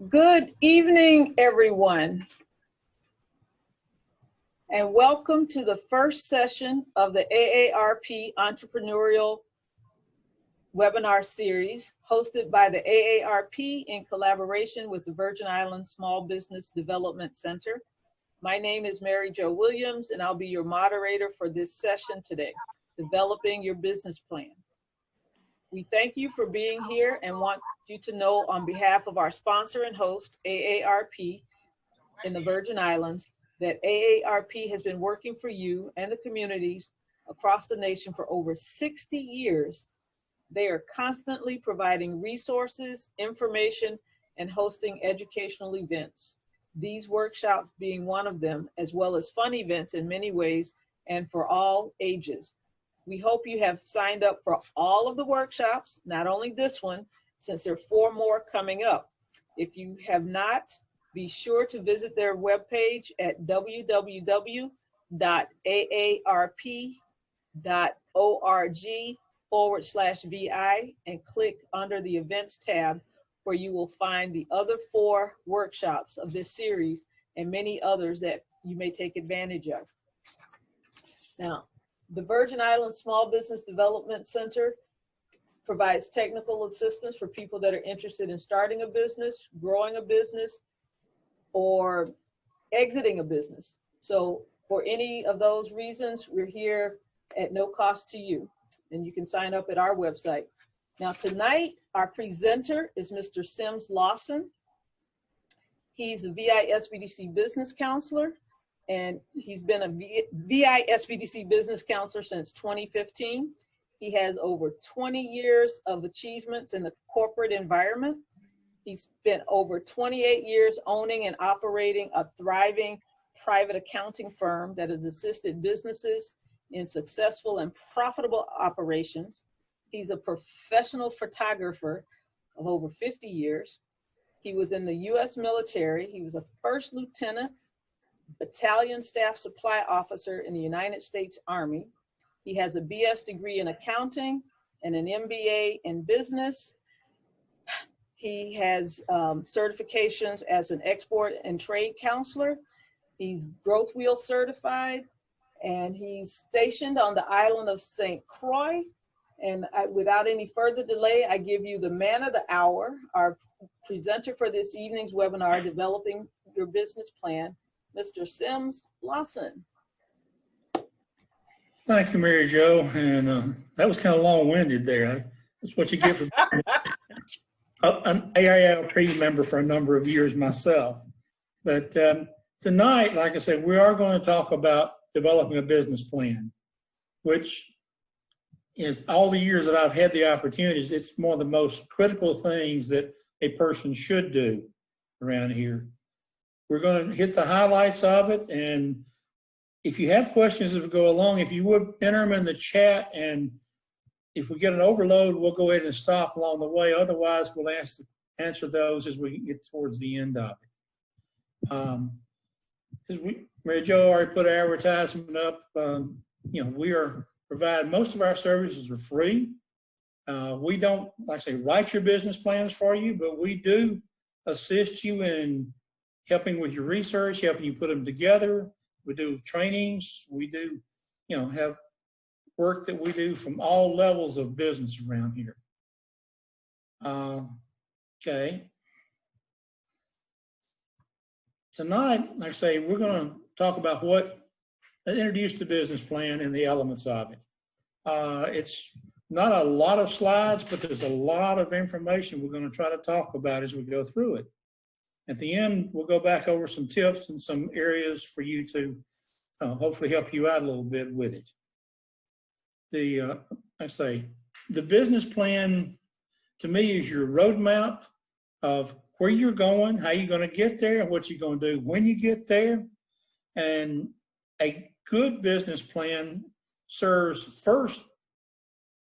Good evening, everyone, and welcome to the first session of the AARP Entrepreneurial Webinar Series hosted by the AARP in collaboration with the Virgin Islands Small Business Development Center. My name is Mary Jo Williams, and I'll be your moderator for this session today, Developing Your Business Plan. We thank you for being here and want you to know on behalf of our sponsor and host, AARP in the Virgin Islands, that AARP has been working for you and the communities across the nation for over 60 years. They are constantly providing resources, information, and hosting educational events. These workshops being one of them, as well as fun events in many ways and for all ages. We hope you have signed up for all of the workshops, not only this one, since there are 4 more coming up. If you have not, be sure to visit their webpage at www.aarp.org/VI and click under the events tab, where you will find the other 4 workshops of this series and many others that you may take advantage of. Now, the Virgin Islands Small Business Development Center provides technical assistance for people that are interested in starting a business, growing a business, or exiting a business. So for any of those reasons, we're here at no cost to you, and you can sign up at our website. Now tonight, our presenter is Mr. Sims Lawson. He's a VI SBDC business counselor, and he's been a VI SBDC business counselor since 2015. He has over 20 years of achievements in the corporate environment. He's spent over 28 years owning and operating a thriving private accounting firm that has assisted businesses in successful and profitable operations. He's a professional photographer of over 50 years. He was in the U.S. military. He was a first lieutenant, battalion staff supply officer in the United States Army. He has a BS degree in accounting and an MBA in business. He has certifications as an export and trade counselor. He's Growth Wheel certified, and he's stationed on the island of St. Croix. And without any further delay, I give you the man of the hour, our presenter for this evening's webinar, Developing Your Business Plan, Mr. Sims Lawson. Thank you, Mary Jo. And that was kind of long-winded there. That's what you get for an AARP member for a number of years myself. But tonight, like I said, we are going to talk about developing a business plan, which is all the years that I've had the opportunities, it's one of the most critical things that a person should do around here. We're going to hit the highlights of it, and if you have questions as we go along, if you would enter them in the chat, and if we get an overload, we'll go ahead and stop along the way. Otherwise, we'll answer those as we get towards the end of it. Mary Jo already put an advertisement up. We are providing most of our services are free. We don't, like I say, write your business plans for you, but we do assist you in helping with your research, helping you put them together. We do trainings. We do, have work that we do from all levels of business around here. Okay. Tonight, like I say, we're going to talk about introduce the business plan and the elements of it. It's not a lot of slides, but there's a lot of information we're going to try to talk about as we go through it. At the end, we'll go back over some tips and some areas for you to hopefully help you out a little bit with it. The business plan to me is your roadmap of where you're going, how you're going to get there, and what you're going to do when you get there. And a good business plan serves first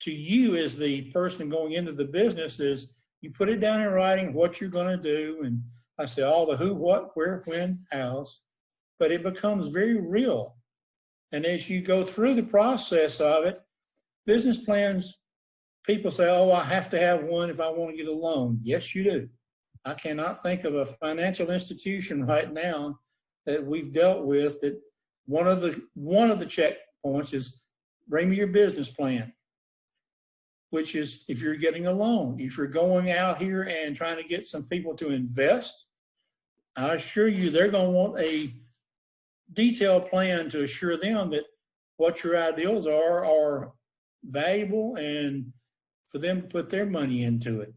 to you as the person going into the business is you put it down in writing what you're going to do, and I say all the who, what, where, when, hows, but it becomes very real. And as you go through the process of it, business plans, people say, oh, I have to have one if I want to get a loan. Yes, you do. I cannot think of a financial institution right now that we've dealt with that one of the checkpoints is bring me your business plan, which is if you're getting a loan, if you're going out here and trying to get some people to invest, I assure you they're going to want a detailed plan to assure them that what your ideals are valuable and for them to put their money into it.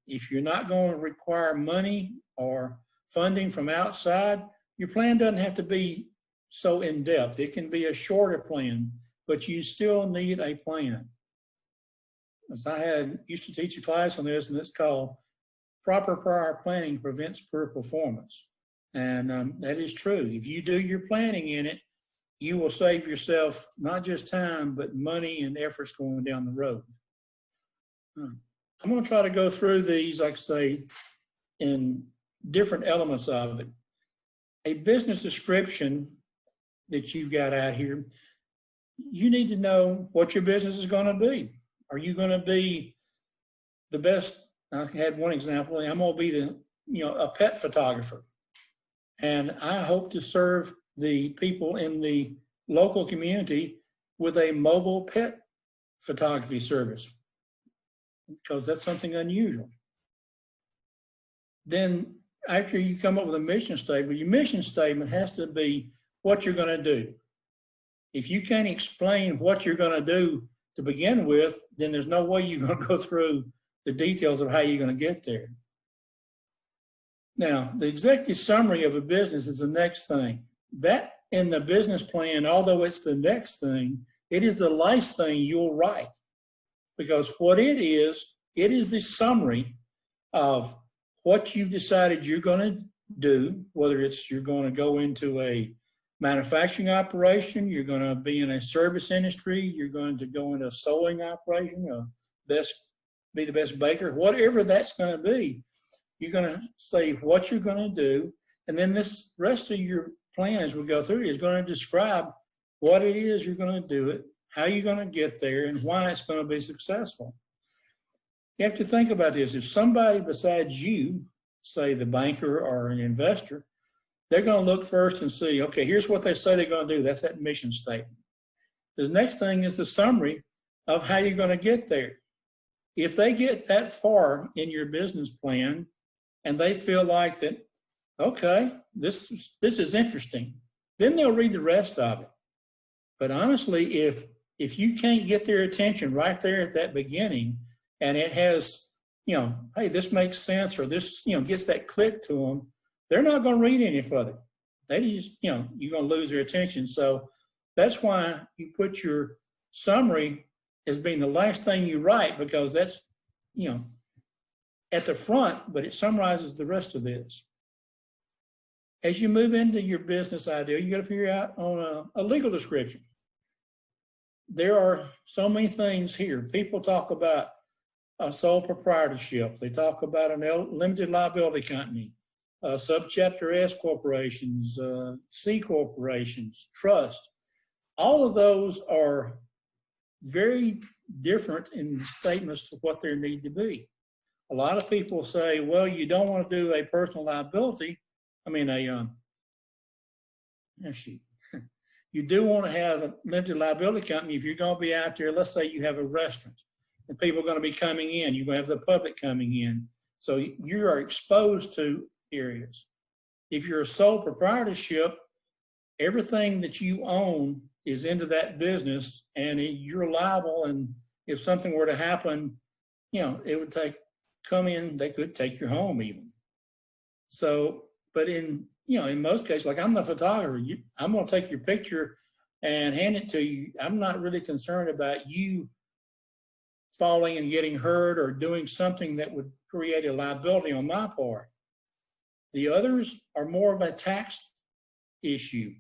If you're not going to require money or funding from outside, your plan doesn't have to be so in-depth. It can be a shorter plan, but you still need a plan. As I used to teach a class on this, and it's called Proper Prior Planning Prevents Poor Performance. And that is true. If you do your planning in it, you will save yourself not just time, but money and efforts going down the road. I'm going to try to go through these, like I say, in different elements of it. A business description that you've got out here, you need to know what your business is going to be. Are you going to be the best? I had one example. I'm going to be a pet photographer. And I hope to serve the people in the local community with a mobile pet photography service, because that's something unusual. Then after you come up with a mission statement, your mission statement has to be what you're going to do. If you can't explain what you're going to do to begin with, then there's no way you're going to go through the details of how you're going to get there. Now, the executive summary of a business is the next thing. That in the business plan, although it's the next thing, it is the last thing you'll write. Because what it is the summary of what you've decided you're going to do, whether it's you're going to go into a manufacturing operation, you're going to be in a service industry, you're going to go into a sewing operation, be the best baker, whatever that's going to be. You're going to say what you're going to do, and then this rest of your plan as we go through is going to describe what it is you're going to do it, how you're going to get there, and why it's going to be successful. You have to think about this. If somebody besides you, say the banker or an investor, they're going to look first and see, okay, here's what they say they're going to do. That's that mission statement. The next thing is the summary of how you're going to get there. If they get that far in your business plan and they feel like that, okay, this is interesting, then they'll read the rest of it. But honestly, if you can't get their attention right there at that beginning, and it has, hey, this makes sense, or this, gets that click to them, they're not going to read any further. They just, you're going to lose their attention. So that's why you put your summary as being the last thing you write, because that's, at the front, but it summarizes the rest of this. As you move into your business idea, you got to figure out on a legal description. There are so many things here. People talk about a sole proprietorship. They talk about a limited liability company, subchapter S corporations, C corporations, trust. All of those are very different in statements to what there need to be. A lot of people say, well, you don't want to do a personal liability. You do want to have a limited liability company if you're going to be out there. Let's say you have a restaurant and people are going to be coming in. You're going to have the public coming in. So you are exposed to areas. If you're a sole proprietorship, everything that you own is into that business, and you're liable. And if something were to happen, it would they could take your home even. So, but in most cases, like I'm the photographer, I'm going to take your picture and hand it to you. I'm not really concerned about you falling and getting hurt or doing something that would create a liability on my part. The others are more of a tax issue.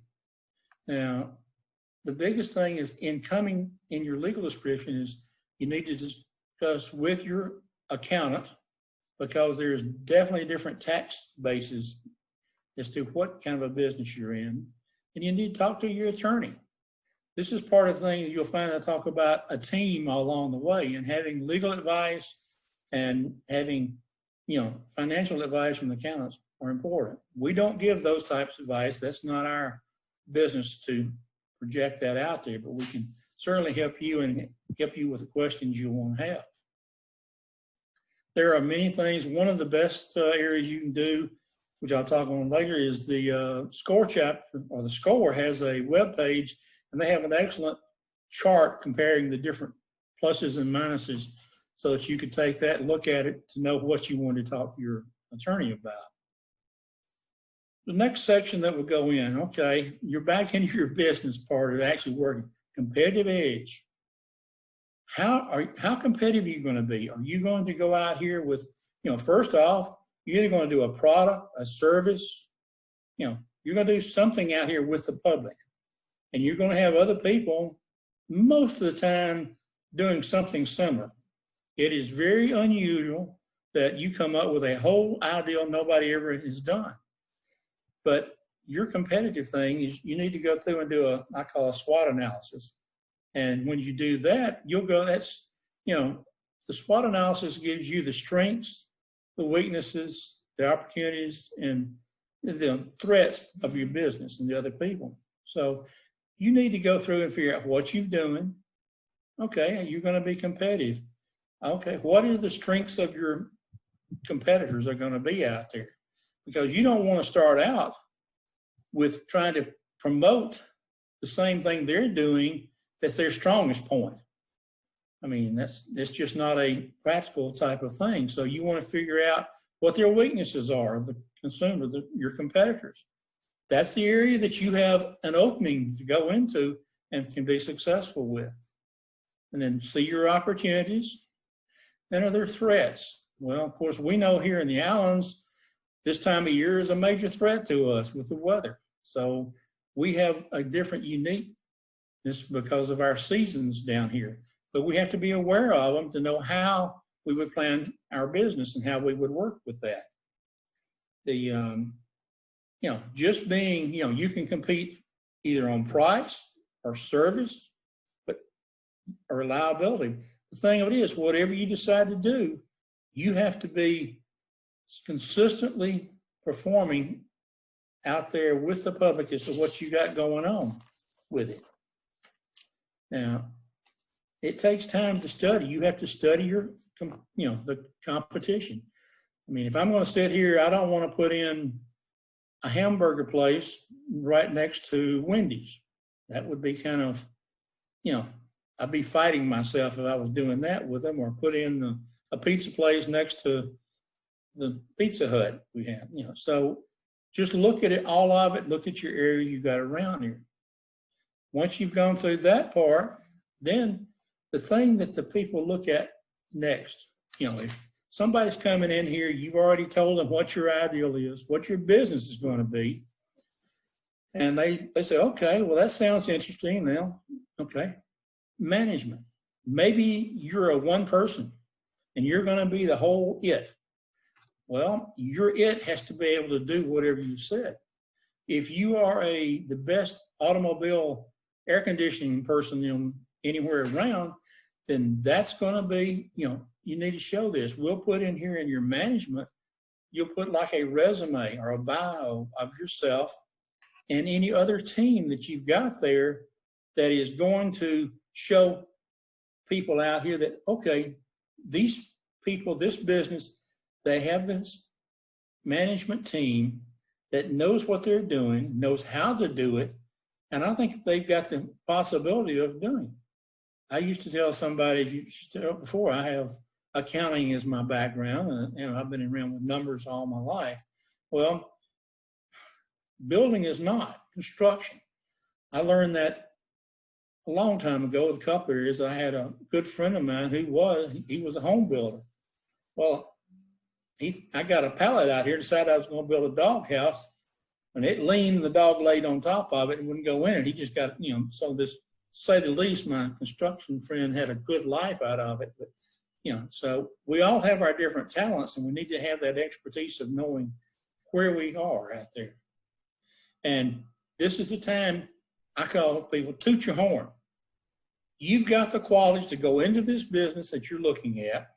Now, the biggest thing is in your legal description is you need to discuss with your accountant, because there's definitely different tax bases as to what kind of a business you're in. And you need to talk to your attorney. This is part of the thing you'll find I talk about a team along the way, and having legal advice and having financial advice from the accountants are important. We don't give those types of advice. That's not our business to project that out there, but we can certainly help you and help you with the questions you want to have. There are many things. One of the best areas you can do, which I'll talk on later, is the SCORE chapter, or the SCORE has a web page, and they have an excellent chart comparing the different pluses and minuses so that you could take that and look at it to know what you want to talk to your attorney about. The next section that would go in, okay, you're back into your business part of actually working. Competitive edge. How competitive are you going to be? Are you going to go out here with, first off, you're either going to do a product, a service, you're going to do something out here with the public. And you're going to have other people most of the time doing something similar. It is very unusual that you come up with a whole idea nobody ever has done. But your competitive thing is you need to go through and do I call a SWOT analysis. And when you do that, you'll go, the SWOT analysis gives you the strengths, the weaknesses, the opportunities, and the threats of your business and the other people. So you need to go through and figure out what you're doing. Okay, you're going to be competitive. Okay, what are the strengths of your competitors are going to be out there? Because you don't want to start out with trying to promote the same thing they're doing that's their strongest point. I mean, that's just not a practical type of thing. So you want to figure out what their weaknesses are of the consumer, your competitors. That's the area that you have an opening to go into and can be successful with. And then see your opportunities. And are there threats? Well, of course, we know here in the Allens, this time of year is a major threat to us with the weather. So we have a different uniqueness because of our seasons down here. But we have to be aware of them to know how we would plan our business and how we would work with that. Just being, you can compete either on price or service, or reliability. The thing of it is, whatever you decide to do, you have to be consistently performing out there with the public as to what you got going on with it. Now, it takes time to study. You have to study the competition. I mean, if I'm going to sit here, I don't want to put in a hamburger place right next to Wendy's. That would be kind of, I'd be fighting myself if I was doing that with them, or put in a pizza place next to the Pizza Hut we have, So just look at it, all of it, look at your area you got around here. Once you've gone through that part, then the thing that the people look at next, if somebody's coming in here, you've already told them what your ideal is, what your business is going to be. And they say, okay, well, that sounds interesting now. Okay. Management. Maybe you're a one person and you're going to be the whole it. Well, your it has to be able to do whatever you said. If you are the best automobile air conditioning person anywhere around, then that's going to be, you need to show this. We'll put in here in your management, you'll put like a resume or a bio of yourself and any other team that you've got there that is going to show people out here that, okay, these people, this business, they have this management team that knows what they're doing, knows how to do it, and I think they've got the possibility of doing it. I used to tell somebody before, I have accounting as my background, and I've been around with numbers all my life. Well, building is not construction. I learned that a long time ago with a couple of years. I had a good friend of mine who was a home builder. Well, I got a pallet out here, decided I was going to build a dog house, and it leaned, the dog laid on top of it and wouldn't go in it. He just got, so this, say the least, my construction friend had a good life out of it. But, so we all have our different talents, and we need to have that expertise of knowing where we are out there. And this is the time I call people, toot your horn. You've got the qualities to go into this business that you're looking at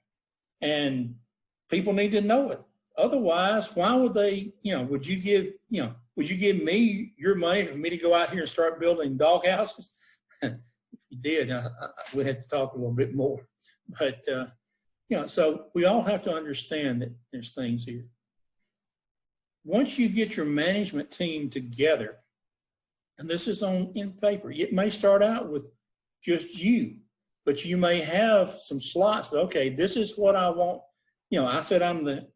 and people need to know it. Otherwise, why would they, would you give me your money for me to go out here and start building dog houses? If you did, we'd have to talk a little bit more. But, so we all have to understand that there's things here. Once you get your management team together, and this is in paper, it may start out with just you, but you may have some slots that, okay, this is what I want. I said I'm the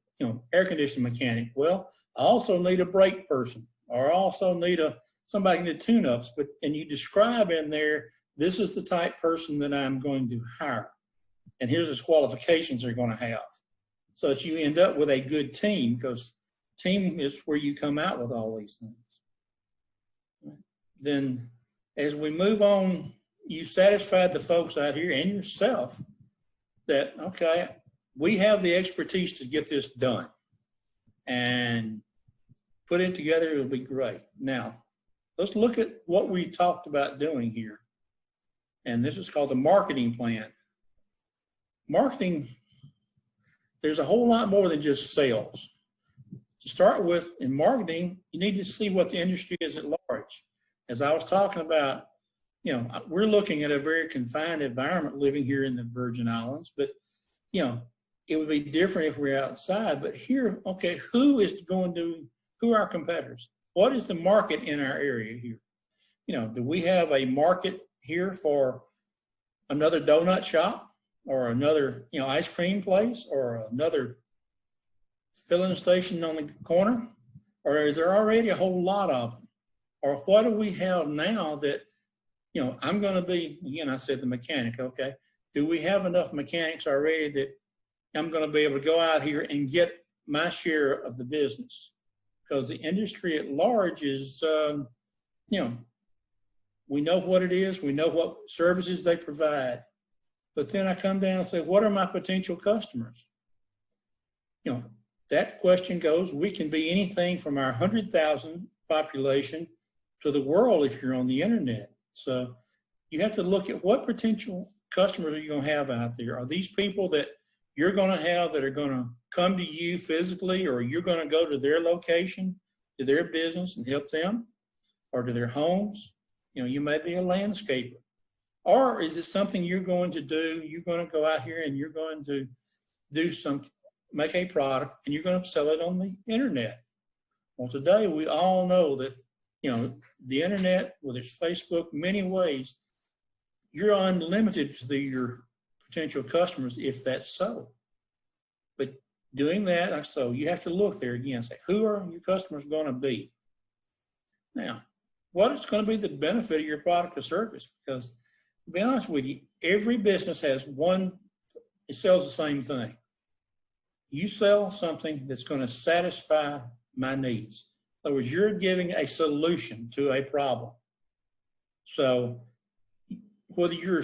air conditioning mechanic. Well, I also need a brake person, or I also need somebody to tune-ups. And you describe in there, this is the type person that I'm going to hire, and here's the qualifications they're going to have, so that you end up with a good team, because team is where you come out with all these things. Then, as we move on, you satisfied the folks out here and yourself that, okay, we have the expertise to get this done, and put it together, it'll be great. Now, let's look at what we talked about doing here. And this is called the marketing plan. Marketing, there's a whole lot more than just sales. To start with, in marketing, you need to see what the industry is at large. As I was talking about, we're looking at a very confined environment living here in the Virgin Islands, but, it would be different if we're outside. But here, okay, who are our competitors? What is the market in our area here? Do we have a market here for another donut shop, or another, ice cream place, or another filling station on the corner? Or is there already a whole lot of them? Or what do we have now that, I'm going to be, again, I said the mechanic, okay. Do we have enough mechanics already that I'm going to be able to go out here and get my share of the business? Because the industry at large is, we know what it is, we know what services they provide, but then I come down and say, what are my potential customers? That question goes, we can be anything from our 100,000 population to the world if you're on the internet. So you have to look at what potential customers are you going to have out there. Are these people that you're going to have that are going to come to you physically, or you're going to go to their location, to their business and help them, or to their homes? You may be a landscaper. Or is it something you're going to do? You're going to go out here and you're going to make a product, and you're going to sell it on the internet. Well, today we all know that, the internet, whether it's Facebook, many ways, you're unlimited to your potential customers if that's so. But doing that, so you have to look there again and say, who are your customers going to be? Now, what is going to be the benefit of your product or service? Because to be honest with you, every business has it sells the same thing. You sell something that's going to satisfy my needs. In other words, you're giving a solution to a problem. So whether you're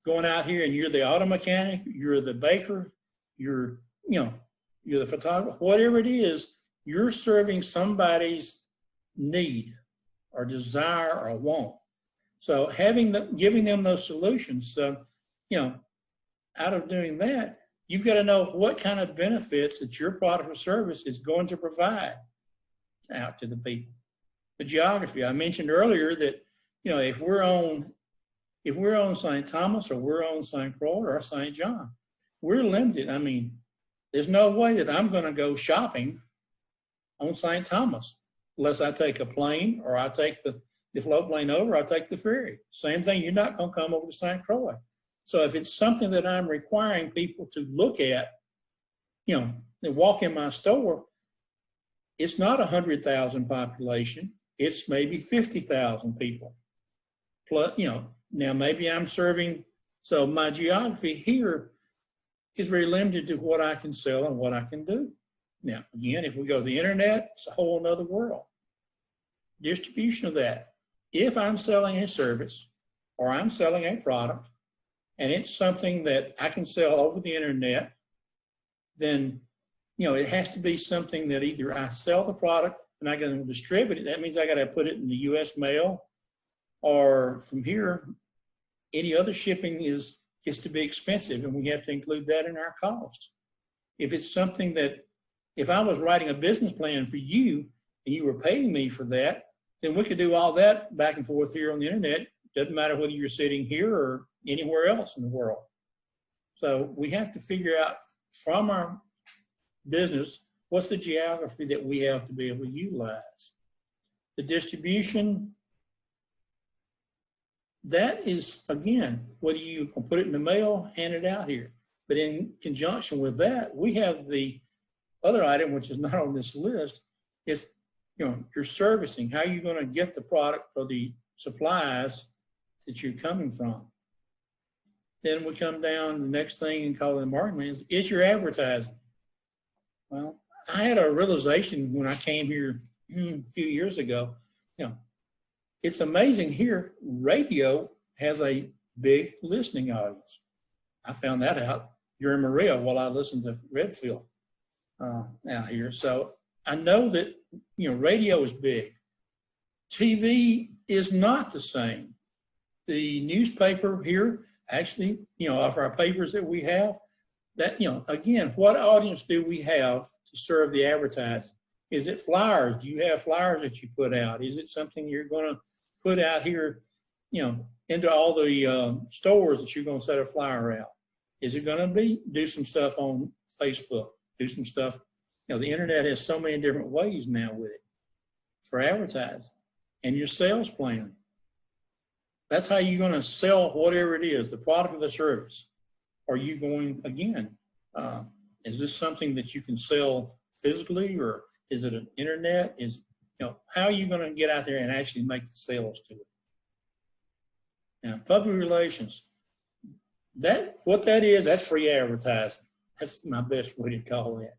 going out here and you're the auto mechanic, you're the baker, you're the photographer, whatever it is, you're serving somebody's need or desire or want. So giving them those solutions, out of doing that, you've got to know what kind of benefits that your product or service is going to provide out to the people. The geography, I mentioned earlier that, if we're on St. Thomas, or we're on St. Croix or St. John, we're limited. I mean, there's no way that I'm going to go shopping on St. Thomas unless I take a plane, or I take the float plane over, or I take the ferry. Same thing, you're not going to come over to St. Croix. So if it's something that I'm requiring people to look at, they walk in my store, it's not 100,000 population, it's maybe 50,000 people. Plus, now maybe I'm serving, so my geography here is very limited to what I can sell and what I can do. Now, again, if we go to the internet, it's a whole other world. Distribution of that. If I'm selling a service, or I'm selling a product, and it's something that I can sell over the internet, then, it has to be something that either I sell the product and I can distribute it. That means I got to put it in the U.S. mail, or from here, any other shipping gets to be expensive, and we have to include that in our cost. If it's something that, if I was writing a business plan for you and you were paying me for that, then we could do all that back and forth here on the internet. Doesn't matter whether you're sitting here or anywhere else in the world. So we have to figure out from our business, what's the geography that we have to be able to utilize. The distribution, that is, again, whether you can put it in the mail, hand it out here. But in conjunction with that, we have the other item, which is not on this list, is, you know, your servicing. How are you going to get the product or the supplies that you're coming from? Then we come down, the next thing and call it the marketing is your advertising. Well, I had a realization when I came here a few years ago, you know, it's amazing here, radio has a big listening audience. I found that out during Maria while I listened to Redfield out here. So I know that, you know, radio is big. TV is not the same. The newspaper here, actually, you know, of our papers that we have, that, you know, again, what audience do we have to serve the advertising? Is it flyers? Do you have flyers that you put out? Is it something you're going to put out here, you know, into all the stores that you're going to set a flyer out? Is it going to be do some stuff on Facebook, do some stuff? You know, the internet has so many different ways now with it for advertising. And your sales plan. That's how you're going to sell whatever it is, the product or the service. Are you going, again, is this something that you can sell physically, or is it an internet? Is, you know, how are you going to get out there and actually make the sales to it? Now, public relations, what that is, that's free advertising. That's my best way to call that.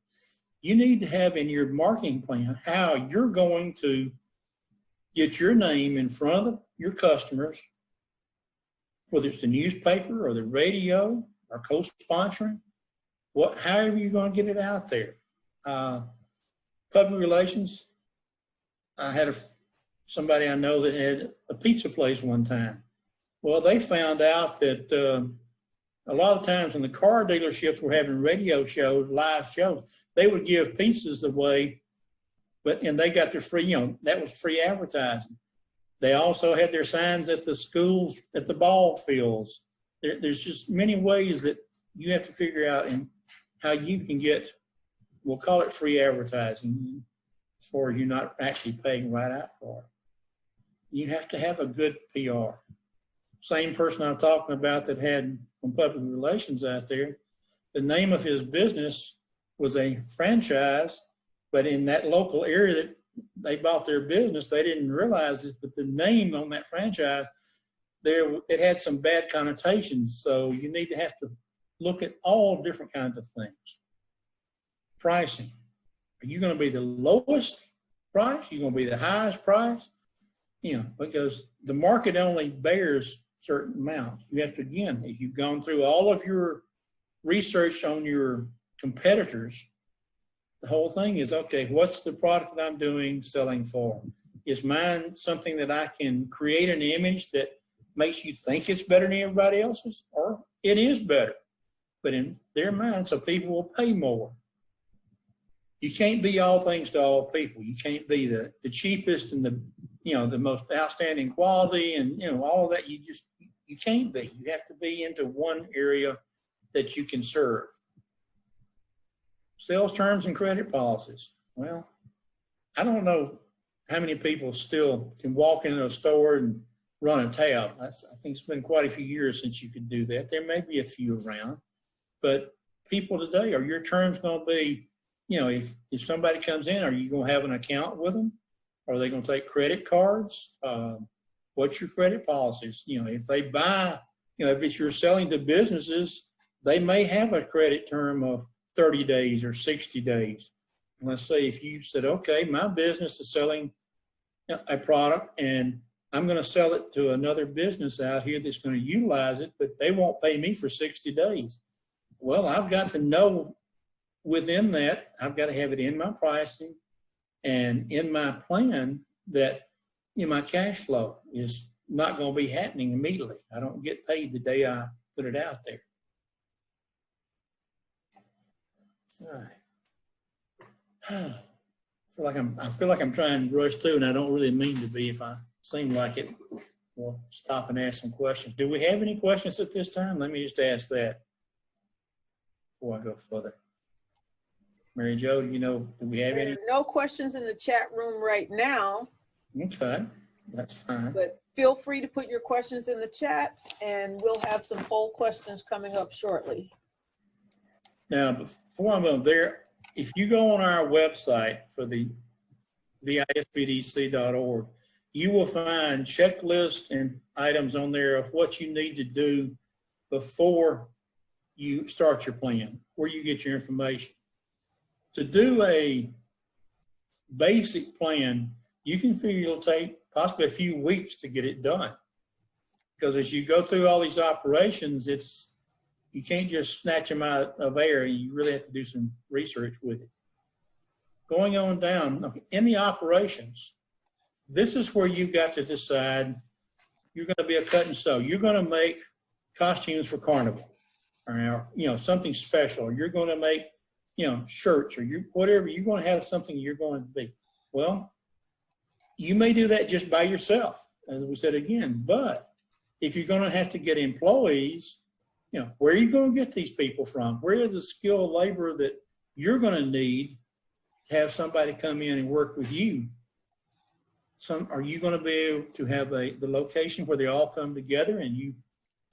You need to have in your marketing plan how you're going to get your name in front of your customers, whether it's the newspaper or the radio or co-sponsoring, however you're going to get it out there. Public relations, I had somebody I know that had a pizza place one time. Well, they found out that a lot of times when the car dealerships were having radio shows, live shows, they would give pizzas away, and they got their free, you know, that was free advertising. They also had their signs at the schools, at the ball fields. There's just many ways that you have to figure out and how you can get, we'll call it free advertising, as far as you're not actually paying right out for it. You have to have a good PR. Same person I'm talking about that had some public relations out there, the name of his business was a franchise, but in that local area that they bought their business, they didn't realize it, but the name on that franchise, it had some bad connotations. So you need to have to look at all different kinds of things. Pricing. Are you going to be the lowest price? Are you going to be the highest price? You know, because the market only bears certain amounts. You have to, again, if you've gone through all of your research on your competitors, the whole thing is, okay, what's the product that I'm doing selling for? Is mine something that I can create an image that makes you think it's better than everybody else's? Or it is better, but in their mind, so people will pay more. You can't be all things to all people. You can't be the cheapest and the, you know, the most outstanding quality and, you know, all of that. You can't be. You have to be into one area that you can serve. Sales terms and credit policies. Well, I don't know how many people still can walk into a store and run a tab. I think it's been quite a few years since you could do that. There may be a few around, but people today, are your terms going to be, you know, if somebody comes in, are you going to have an account with them? Are they going to take credit cards? What's your credit policies? You know, if they buy, you know, if you're selling to businesses, they may have a credit term of 30 days or 60 days. And let's say if you said, okay, my business is selling a product and I'm going to sell it to another business out here that's going to utilize it, but they won't pay me for 60 days. Well, I've got to know within that, I've got to have it in my pricing and in my plan that, you know, my cash flow is not going to be happening immediately. I don't get paid the day I put it out there. All right. I feel like I'm trying to rush through, and I don't really mean to be. If I seem like it, we'll stop and ask some questions. Do we have any questions at this time? Let me just ask that before I go further. Mary Jo, do we have any? No questions in the chat room right now. Okay, that's fine. But feel free to put your questions in the chat, and we'll have some poll questions coming up shortly. Now, before I move there, if you go on our website for the visbdc.org, you will find checklists and items on there of what you need to do before you start your plan, where you get your information. To do a basic plan, you can figure it'll take possibly a few weeks to get it done. Because as you go through all these operations, you can't just snatch them out of air. You really have to do some research with it. Going on down, in the operations, this is where you've got to decide you're going to be a cut and sew. You're going to make costumes for carnival, or something special. You're going to make shirts, or whatever. You're going to have something you're going to be. Well, you may do that just by yourself, as we said again. But if you're going to have to get employees, where are you going to get these people from? Where is the skilled labor that you're going to need to have somebody come in and work with you? Are you going to be able to have the location where they all come together and you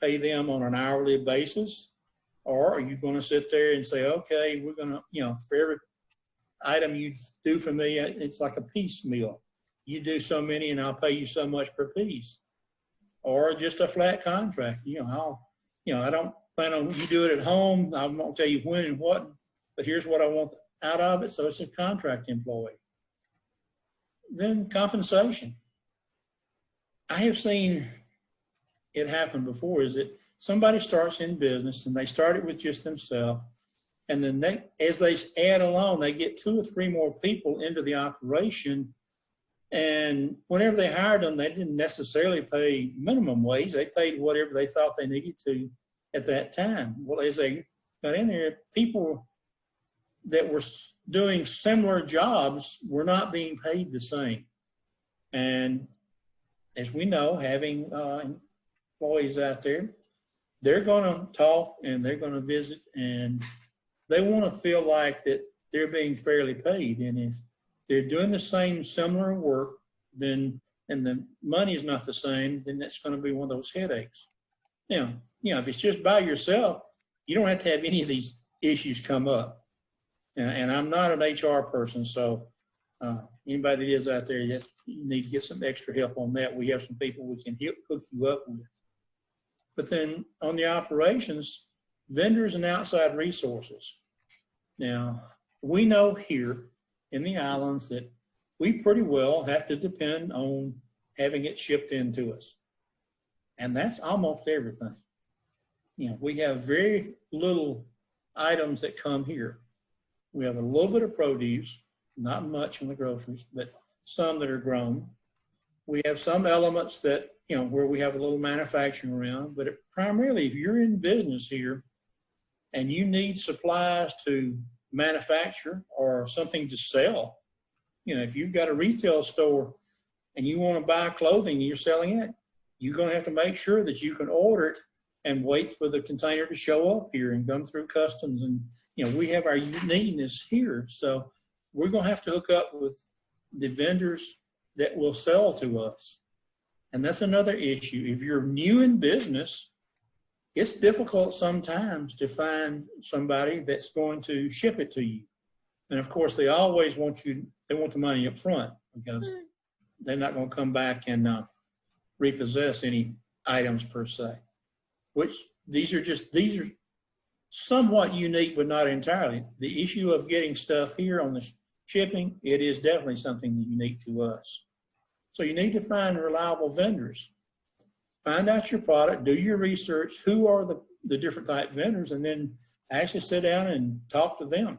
pay them on an hourly basis? Or are you going to sit there and say, okay, we're going to, for every item you do for me, it's like a piecemeal. You do so many and I'll pay you so much per piece. Or just a flat contract. I don't plan on you do it at home. I won't tell you when and what, but here's what I want out of it. So it's a contract employee. Then compensation. I have seen it happen before, is that somebody starts in business and they start it with just themselves. And then as they add along, they get 2 or 3 more people into the operation. And whenever they hired them, they didn't necessarily pay minimum wage. They paid whatever they thought they needed to at that time. Well, as they got in there, people that were doing similar jobs were not being paid the same. And as we know, having employees out there, they're going to talk and they're going to visit, and they want to feel like that they're being fairly paid. And if they're doing the same similar work, and the money is not the same, then that's going to be one of those headaches. Now, if it's just by yourself, you don't have to have any of these issues come up. And I'm not an HR person, so anybody that is out there, you need to get some extra help on that. We have some people we can hook you up with. But then on the operations, vendors and outside resources. Now, we know here in the islands that we pretty well have to depend on having it shipped into us. And that's almost everything. We have very little items that come here. We have a little bit of produce, not much in the groceries, but some that are grown. We have some elements that, where we have a little manufacturing around, but primarily if you're in business here and you need supplies to manufacture or something to sell, if you've got a retail store and you want to buy clothing and you're selling it, you're going to have to make sure that you can order it and wait for the container to show up here and come through customs. And, we have our uniqueness here. So we're going to have to hook up with the vendors that will sell to us. And that's another issue. If you're new in business, it's difficult sometimes to find somebody that's going to ship it to you. And of course, they always want they want the money up front because they're not going to come back and repossess any items per se, which these are somewhat unique, but not entirely. The issue of getting stuff here on the shipping, it is definitely something unique to us. So you need to find reliable vendors. Find out your product, do your research, who are the different type vendors, and then actually sit down and talk to them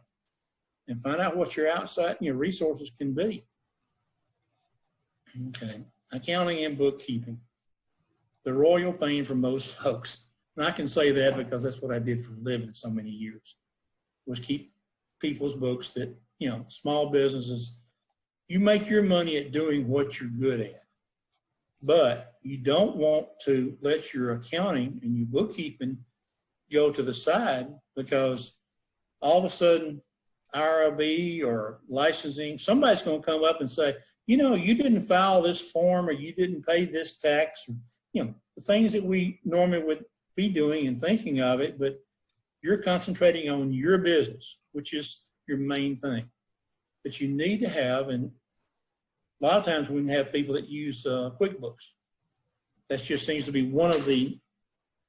and find out what your outside resources can be. Okay, accounting and bookkeeping. The royal pain for most folks. And I can say that because that's what I did for a living so many years, was keep people's books that, you know, small businesses, you make your money at doing what you're good at. But you don't want to let your accounting and your bookkeeping go to the side, because all of a sudden IRB or licensing, somebody's going to come up and say, you know, you didn't file this form, or you didn't pay this tax, or, you know, the things that we normally would be doing and thinking of it, but you're concentrating on your business, which is your main thing. But you need to have, and a lot of times we can have people that use QuickBooks. That just seems to be one of the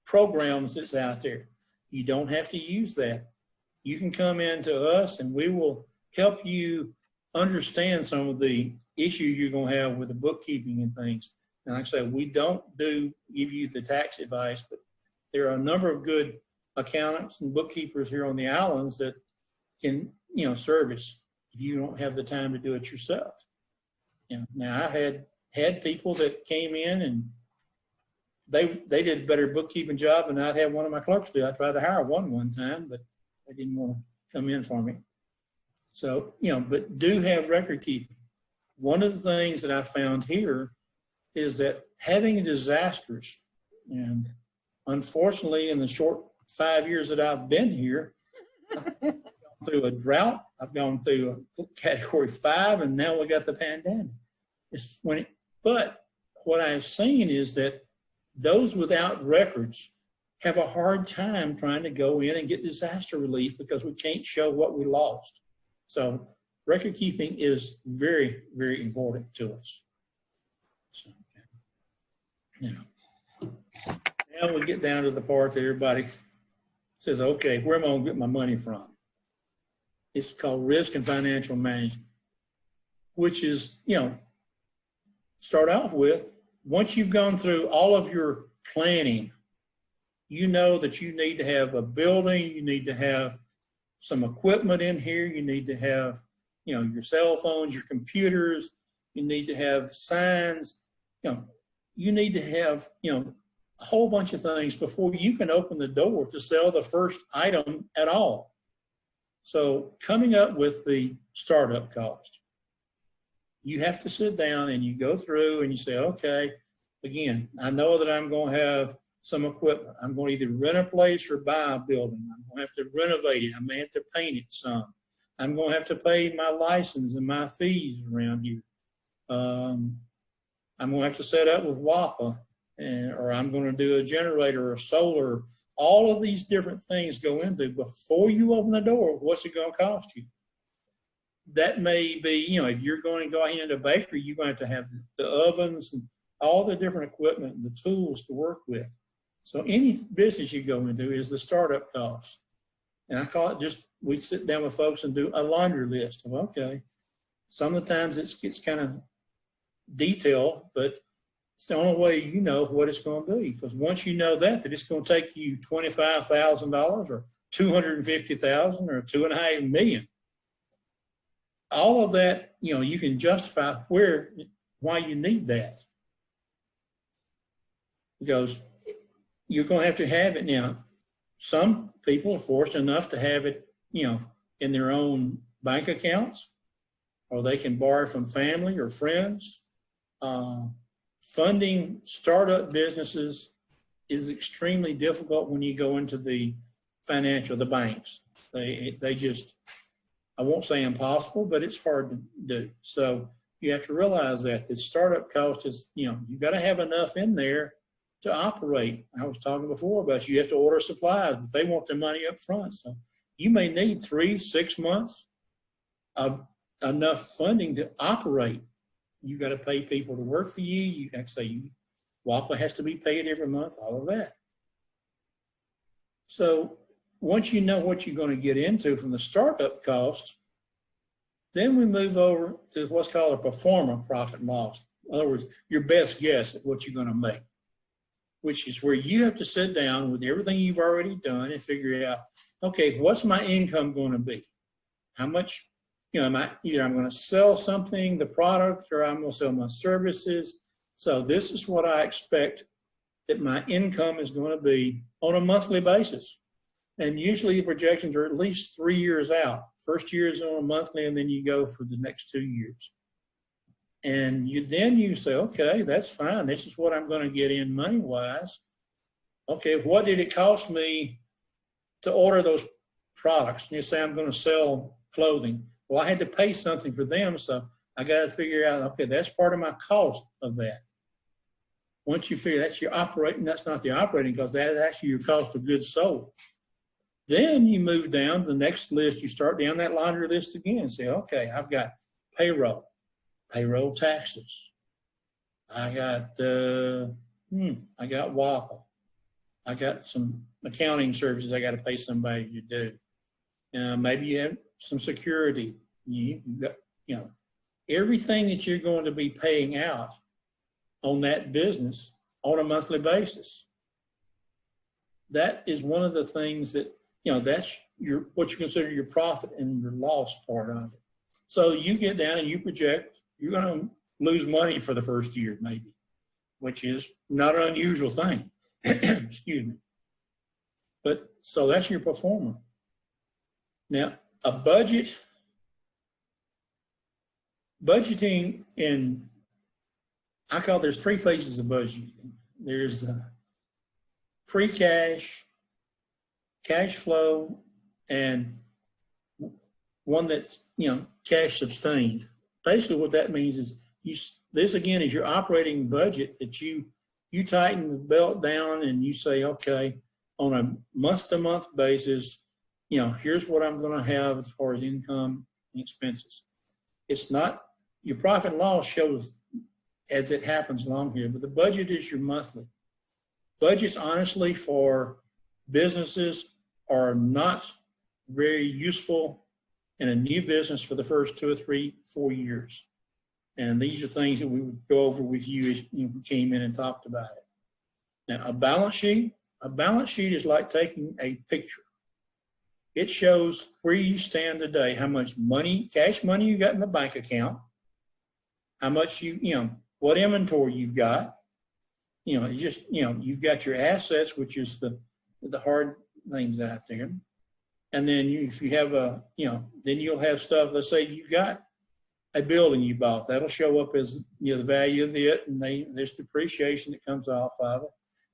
programs that's out there. You don't have to use that. You can come in to us and we will help you understand some of the issues you're going to have with the bookkeeping and things. And like I said, we don't give you the tax advice, but there are a number of good accountants and bookkeepers here on the islands that can, you know, service if you don't have the time to do it yourself. You know, now I've had people that came in and they did a better bookkeeping job than I'd have one of my clerks do. I tried to hire one time, but they didn't want to come in for me. So, you know, but do have record keeping. One of the things that I found here is that having disasters, and unfortunately in the short 5 years that I've been here, I've gone through a drought, I've gone through a category 5, and now we got the pandemic. But what I've seen is that those without records have a hard time trying to go in and get disaster relief because we can't show what we lost. So record keeping is very, very important to us. So, you know, now we get down to the part that everybody says, okay, where am I going to get my money from? It's called risk and financial management, which is, you know, start off with, once you've gone through all of your planning, you know that you need to have a building, you need to have some equipment in here, you need to have, you know, your cell phones, your computers, you need to have signs, you know, you need to have, you know, a whole bunch of things before you can open the door to sell the first item at all. So coming up with the startup cost, you have to sit down and you go through and you say, okay, again, I know that I'm going to have some equipment. I'm going to either rent a place or buy a building. I'm going to have to renovate it. I may have to paint it some. I'm going to have to pay my license and my fees around here. I'm going to have to set up with WAPA, or I'm going to do a generator or solar. All of these different things go into, before you open the door, what's it going to cost you? That may be, you know, if you're going to go into a bakery, you're going to have the ovens and all the different equipment and the tools to work with. So any business you go into is the startup cost. And I call it just, we sit down with folks and do a laundry list of, okay, some of the times it gets kind of detailed, but it's the only way you know what it's going to be. Because once you know that it's going to take you $25,000 or $250,000 or $2.5 million. All of that, you know, you can justify why you need that. Because you're going to have it now. Some people are fortunate enough to have it, you know, in their own bank accounts, or they can borrow from family or friends. Funding startup businesses is extremely difficult when you go into the banks. They just, I won't say impossible, but it's hard to do. So you have to realize that the startup cost is, you know, you've got to have enough in there to operate. I was talking before about you have to order supplies, but they want their money up front. So you may need 3-6 months of enough funding to operate. You got to pay people to work for you. You can say WAPA has to be paid every month, all of that. So once you know what you're going to get into from the startup cost, then we move over to what's called a pro forma profit and loss. In other words, your best guess at what you're going to make, which is where you have to sit down with everything you've already done and figure out, okay, what's my income going to be? How much, you know, either I'm going to sell something, the product, or I'm going to sell my services. So this is what I expect that my income is going to be on a monthly basis. And usually the projections are at least 3 years out First year is on a monthly, and then you go for the next 2 years. And then you say, okay, that's fine. This is what I'm going to get in money-wise. Okay, what did it cost me to order those products? And you say, I'm going to sell clothing. Well, I had to pay something for them, so I got to figure out, okay, that's part of my cost of that. Once you figure that's your operating, that's not the operating cost, that's actually your cost of goods sold. Then you move down the next list, you start down that laundry list again and say, okay, I've got payroll taxes. I got WAPA. I got some accounting services I got to pay somebody to do. Maybe you have some security. You got, everything that you're going to be paying out on that business on a monthly basis. That is one of the things that, that's what you consider your profit and your loss part of it. So you get down and you project, you're going to lose money for the first year, maybe, which is not an unusual thing. Excuse me. But so that's your performer. Now, a budgeting in, I call there's 3 phases of budgeting. There's the free cash, cash flow, and one that's, cash sustained. Basically what that means is this again is your operating budget that you tighten the belt down and you say, okay, on a month-to-month basis, here's what I'm going to have as far as income and expenses. It's not, your profit and loss shows as it happens along here, but the budget is your monthly. Budgets, honestly, for businesses are not very useful in a new business for the first 2 or 3, 4 years. And these are things that we would go over with you as we came in and talked about it. Now, a balance sheet is like taking a picture. It shows where you stand today, how much money, cash money you got in the bank account, how much what inventory you've got. It's just, you've got your assets, which is the hard things out there. And then if you have then you'll have stuff, let's say you got a building you bought, that'll show up as, the value of it, and there's depreciation that comes off of it.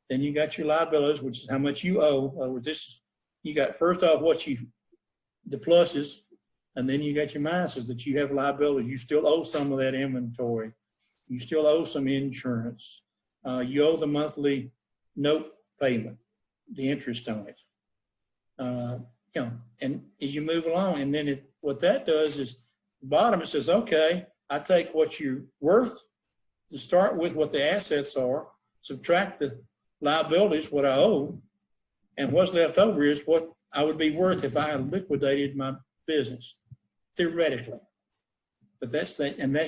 Then you got your liabilities, which is how much you owe. In other words, you got first off the pluses, and then you got your minuses that you have liabilities. You still owe some of that inventory. You still owe some insurance. You owe the monthly note payment, the interest on it. And as you move along, and then what that does is, the bottom it says, okay, I take what you're worth to start with, what the assets are, subtract the liabilities, what I owe, and what's left over is what I would be worth if I had liquidated my business, theoretically. But that's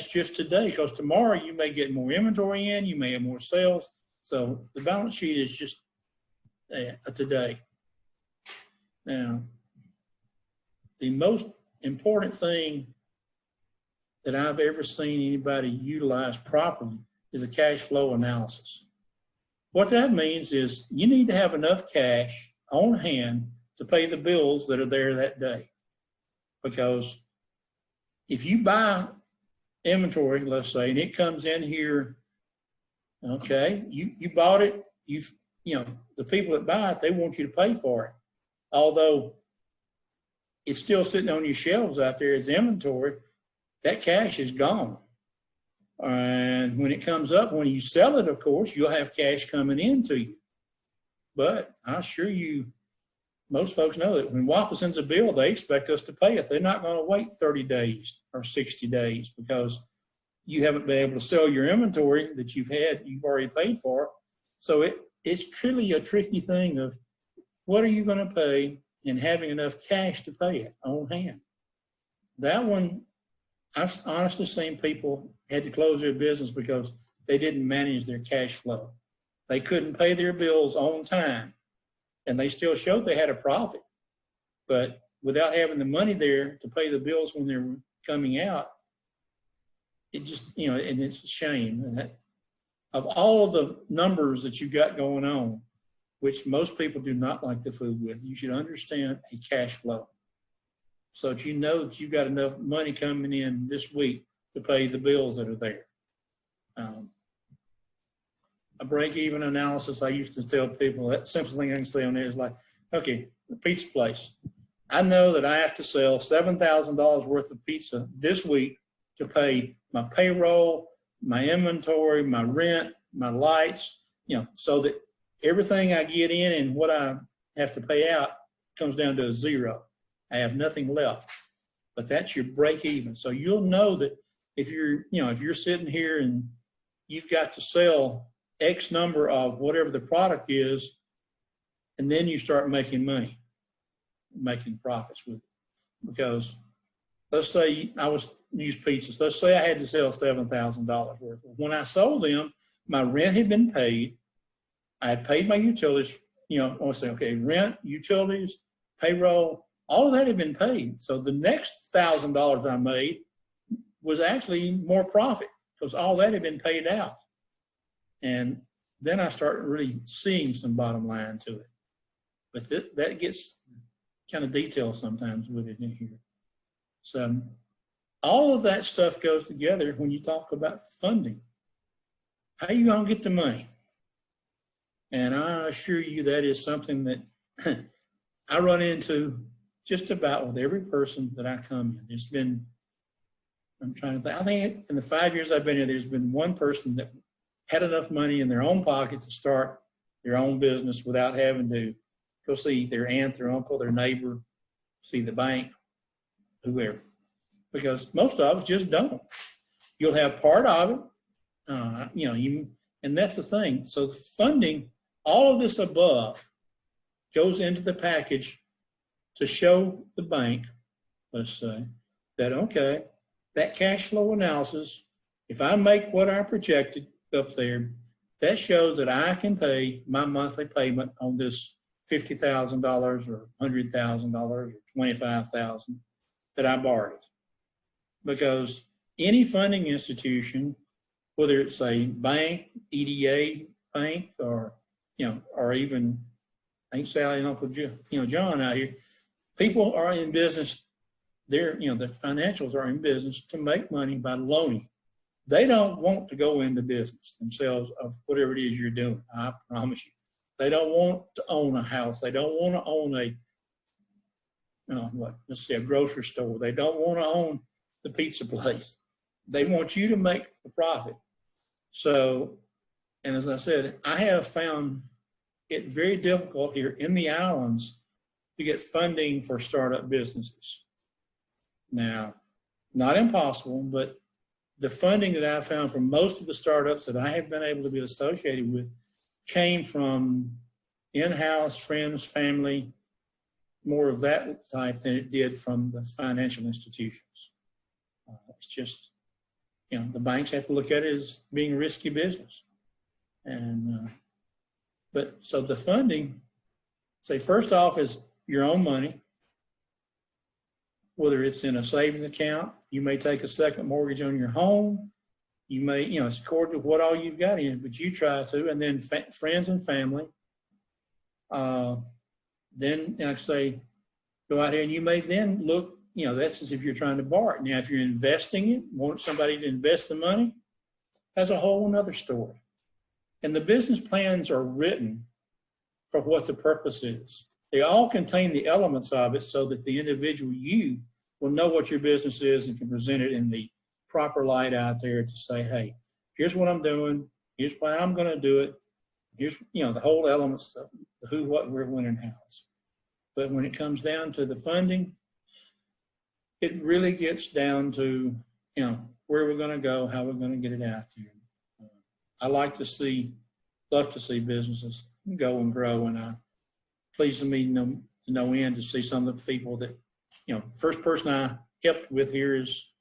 just today, because tomorrow you may get more inventory in, you may have more sales. So the balance sheet is just today. Now, the most important thing that I've ever seen anybody utilize properly is a cash flow analysis. What that means is you need to have enough cash on hand to pay the bills that are there that day. Because if you buy inventory, let's say, and it comes in here, okay, you bought it, the people that buy it, they want you to pay for it. Although it's still sitting on your shelves out there as inventory, that cash is gone. And when it comes up, when you sell it, of course, you'll have cash coming into you. But I assure you, most folks know that when WAPA sends a bill, they expect us to pay it. They're not going to wait 30 days or 60 days because you haven't been able to sell your inventory that you've already paid for. So it's truly a tricky thing of what are you going to pay and having enough cash to pay it on hand. That one, I've honestly seen people had to close their business because they didn't manage their cash flow. They couldn't pay their bills on time, and they still showed they had a profit. But without having the money there to pay the bills when they're coming out, it just, and it's a shame. And that, of all of the numbers that you got going on, which most people do not like to fool with, you should understand a cash flow. so that you know that you've got enough money coming in this week to pay the bills that are there. A break-even analysis, I used to tell people, that simplest thing I can say on there is like, okay, the pizza place. I know that I have to sell $7,000 worth of pizza this week to pay my payroll, my inventory, my rent, my lights, so that everything I get in and what I have to pay out comes down to a zero. I have nothing left. But that's your break even. So you'll know that if you're sitting here and you've got to sell X number of whatever the product is, and then you start making money, making profits with it. Because let's say I was use pizzas. Let's say I had to sell $7,000 worth. When I sold them, my rent had been paid. I had paid my utilities. I want to say, okay, rent, utilities, payroll, all of that had been paid. So the next $1,000 I made was actually more profit because all that had been paid out. And then I started really seeing some bottom line to it. But that gets kind of detailed sometimes with it in here. So all of that stuff goes together when you talk about funding. How are you going to get the money? And I assure you that is something that I run into just about with every person that I come in. There's been, I'm trying to think, I think in the 5 years I've been here, there's been one person that had enough money in their own pocket to start their own business without having to go see their aunt, their uncle, their neighbor, see the bank, whoever. Because most of us just don't. You'll have part of it, and that's the thing. So funding, all of this above goes into the package to show the bank, let's say, that, okay, that cash flow analysis, if I make what I projected up there, that shows that I can pay my monthly payment on this $50,000 or $100,000 or $25,000 that I borrowed. Because any funding institution, whether it's a bank, EDA bank, or or even I think Sally and Uncle John out here, people are in business. The financials are in business to make money by loaning. They don't want to go into business themselves of whatever it is you're doing. I promise you. They don't want to own a house. They don't want to own a grocery store. They don't want to own the pizza place. They want you to make the profit. So, and as I said, I have found it very difficult here in the islands to get funding for startup businesses. Now, not impossible, but the funding that I found from most of the startups that I have been able to be associated with came from in-house friends, family, more of that type than it did from the financial institutions. It's just, the banks have to look at it as being a risky business. And, but so the funding, say first off is your own money, whether it's in a savings account, you may take a second mortgage on your home, you may, it's according to what all you've got in, but you try to, and then friends and family. Then, like I say, go out here and you may then look, that's as if you're trying to borrow it. Now, if you're investing it, want somebody to invest the money, that's a whole nother story. And the business plans are written for what the purpose is. They all contain the elements of it so that the individual you will know what your business is and can present it in the proper light out there to say, hey, here's what I'm doing, here's why I'm going to do it, here's, the whole elements of the who, what, where, when, and how. But when it comes down to the funding, it really gets down to, where we're going to go, how we're going to get it out there. I love to see businesses go and grow, and I pleases me no end to see some of the people that, first person I helped with here is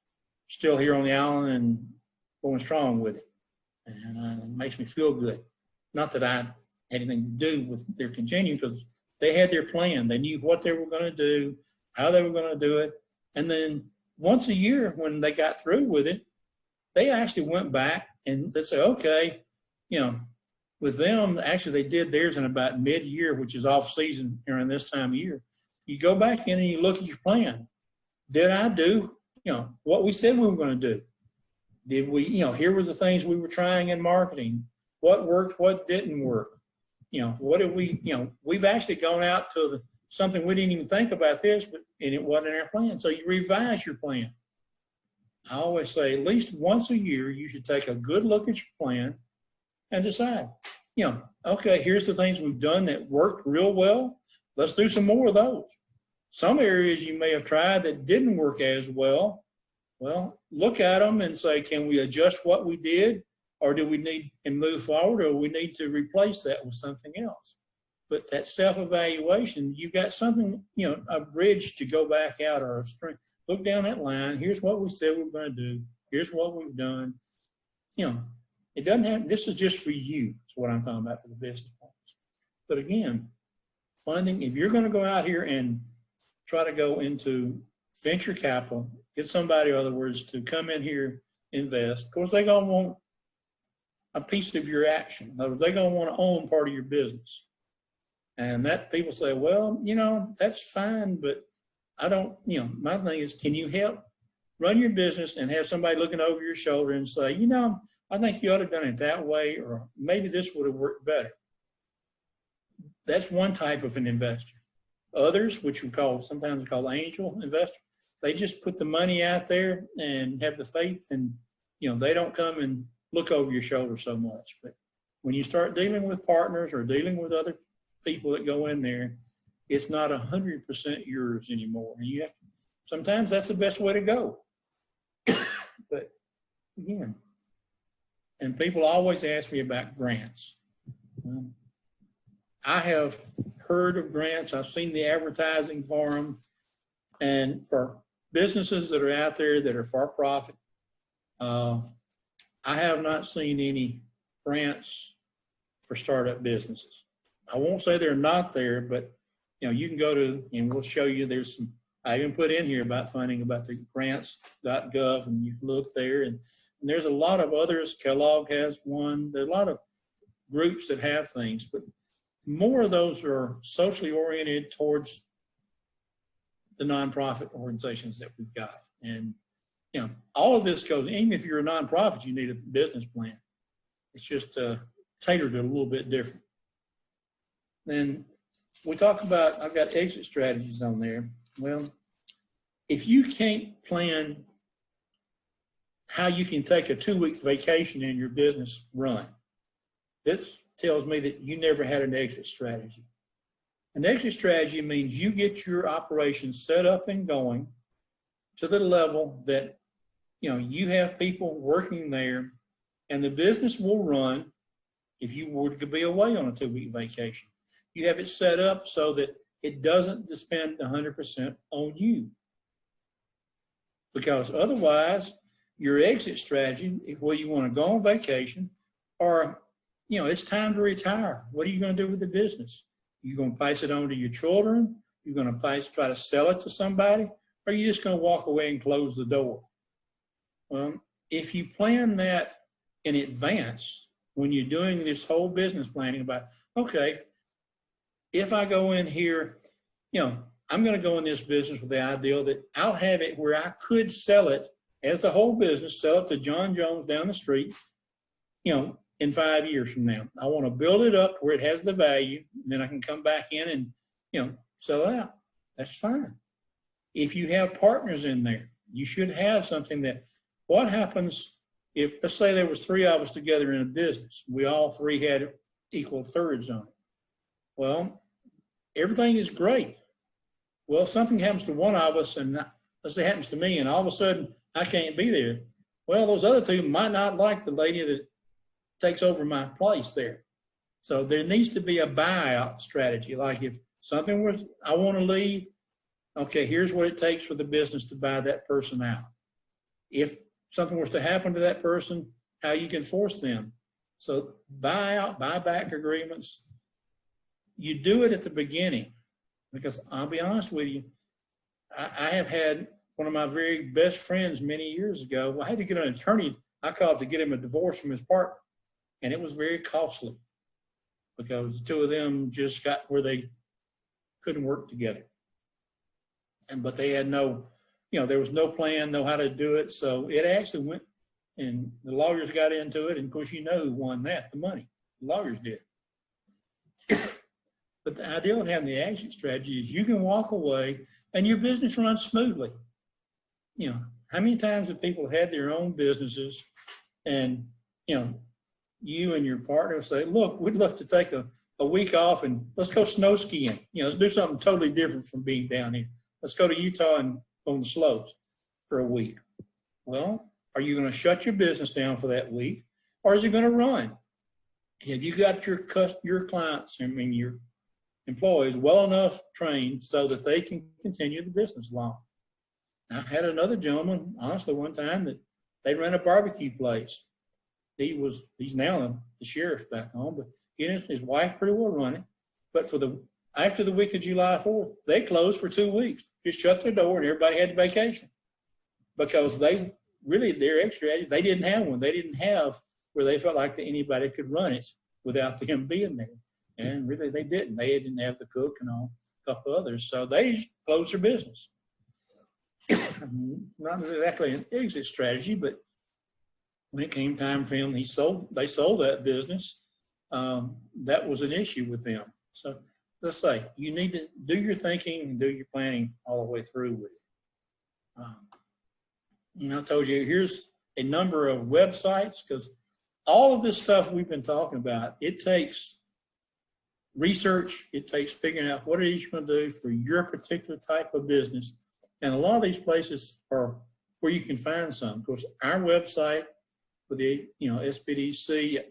still here on the island and going strong with it. And it makes me feel good. Not that I had anything to do with their continuing, because they had their plan. They knew what they were going to do, how they were going to do it. And then once a year when they got through with it, they actually went back and they say, okay, with them, actually they did theirs in about mid-year, which is off season during this time of year. You go back in and you look at your plan. did I do, what we said we were going to do? Did we, here was the things we were trying in marketing. What worked, what didn't work? What did we, we've actually gone out to something we didn't even think about this, and it wasn't in our plan. So you revise your plan. I always say at least once a year, you should take a good look at your plan and decide, okay, here's the things we've done that worked real well. Let's do some more of those. Some areas you may have tried that didn't work as well. Well, look at them and say, can we adjust what we did, or do we need and move forward, or we need to replace that with something else? But that self-evaluation, you've got something, a bridge to go back out, or a string. Look down that line. Here's what we said we were going to do. Here's what we've done. It doesn't have, this is just for you. That's what I'm talking about for the business plans. But again, funding, if you're going to go out here and try to go into venture capital, get somebody, in other words, to come in here, invest. Of course, they're going to want a piece of your action. In other words, they're going to want to own part of your business. And that people say, well, that's fine, but I don't, my thing is, can you help run your business and have somebody looking over your shoulder and say, I think you ought to have done it that way, or maybe this would have worked better. That's one type of an investor. Others, which we call, sometimes called angel investors, they just put the money out there and have the faith, and they don't come and look over your shoulder so much. But when you start dealing with partners or dealing with other people that go in there, it's not 100% yours anymore. And you have, sometimes that's the best way to go. But again, and people always ask me about grants. I have heard of grants. I've seen the advertising for them. And for businesses that are out there that are for profit, I have not seen any grants for startup businesses. I won't say they're not there, but you can go to, and we'll show you, there's some, I even put in here about funding, about the grants.gov, and you can look there, and there's a lot of others. Kellogg has one. There are a lot of groups that have things, but more of those are socially oriented towards the nonprofit organizations that we've got. And all of this goes, even if you're a nonprofit, you need a business plan. It's just tailored a little bit different. Then we talk about, I've got exit strategies on there. Well, if you can't plan how you can take a 2-week vacation in your business run, this tells me that you never had an exit strategy. An exit strategy means you get your operation set up and going to the level that you have people working there, and the business will run if you were to be away on a 2-week vacation. You have it set up so that it doesn't depend 100% on you. Because otherwise, your exit strategy, whether you want to go on vacation or, it's time to retire. What are you going to do with the business? You're going to pass it on to your children? You're going to try to sell it to somebody? Or are you just going to walk away and close the door? Well, if you plan that in advance, when you're doing this whole business planning about, okay, if I go in here, I'm going to go in this business with the idea that I'll have it where I could sell it as the whole business, sell it to John Jones down the street, in 5 years from now. I want to build it up where it has the value, and then I can come back in and, sell it out. That's fine. If you have partners in there, you should have something that, what happens if, let's say there was 3 of us together in a business, we all 3 had equal thirds on it. Well, everything is great. Well, something happens to one of us, and let's say it happens to me, and all of a sudden I can't be there. Well, those other 2 might not like the lady that takes over my place there. So there needs to be a buyout strategy. Like if something was, I want to leave, okay, here's what it takes for the business to buy that person out. If something was to happen to that person, how you can force them. So buyout, buyback agreements, you do it at the beginning, because I'll be honest with you, I have had one of my very best friends many years ago. I had to get an attorney, I called to get him a divorce from his partner, and it was very costly because the 2 of them just got where they couldn't work together. But they had no there was no plan, no how to do it. So it actually went, and the lawyers got into it. And of course, who won that? The money. The lawyers did. But the idea of having the exit strategy is you can walk away and your business runs smoothly. How many times have people had their own businesses and, you and your partner say, look, we'd love to take a week off and let's go snow skiing. Let's do something totally different from being down here. Let's go to Utah and on the slopes for a week. Well, are you going to shut your business down for that week, or is it going to run? Have you got your clients, your employees well enough trained so that they can continue the business along? I had another gentleman, honestly, one time that they ran a barbecue place. He's now the sheriff back home, but he and his wife pretty well run it. But after the week of July 4th, they closed for 2 weeks, just shut their door, and everybody had vacation because their extra, they didn't have one. They didn't have where they felt like that anybody could run it without them being there. And really, they didn't. They didn't have the cook and a couple others, so they closed their business. Not exactly an exit strategy, but when it came time for him, they sold that business. That was an issue with them. So let's say you need to do your thinking and do your planning all the way through with it. I told you, here's a number of websites, because all of this stuff we've been talking about, it takes research. It takes figuring out what it is you're going to do for your particular type of business. And a lot of these places are where you can find some. Of course, our website for the SBDC,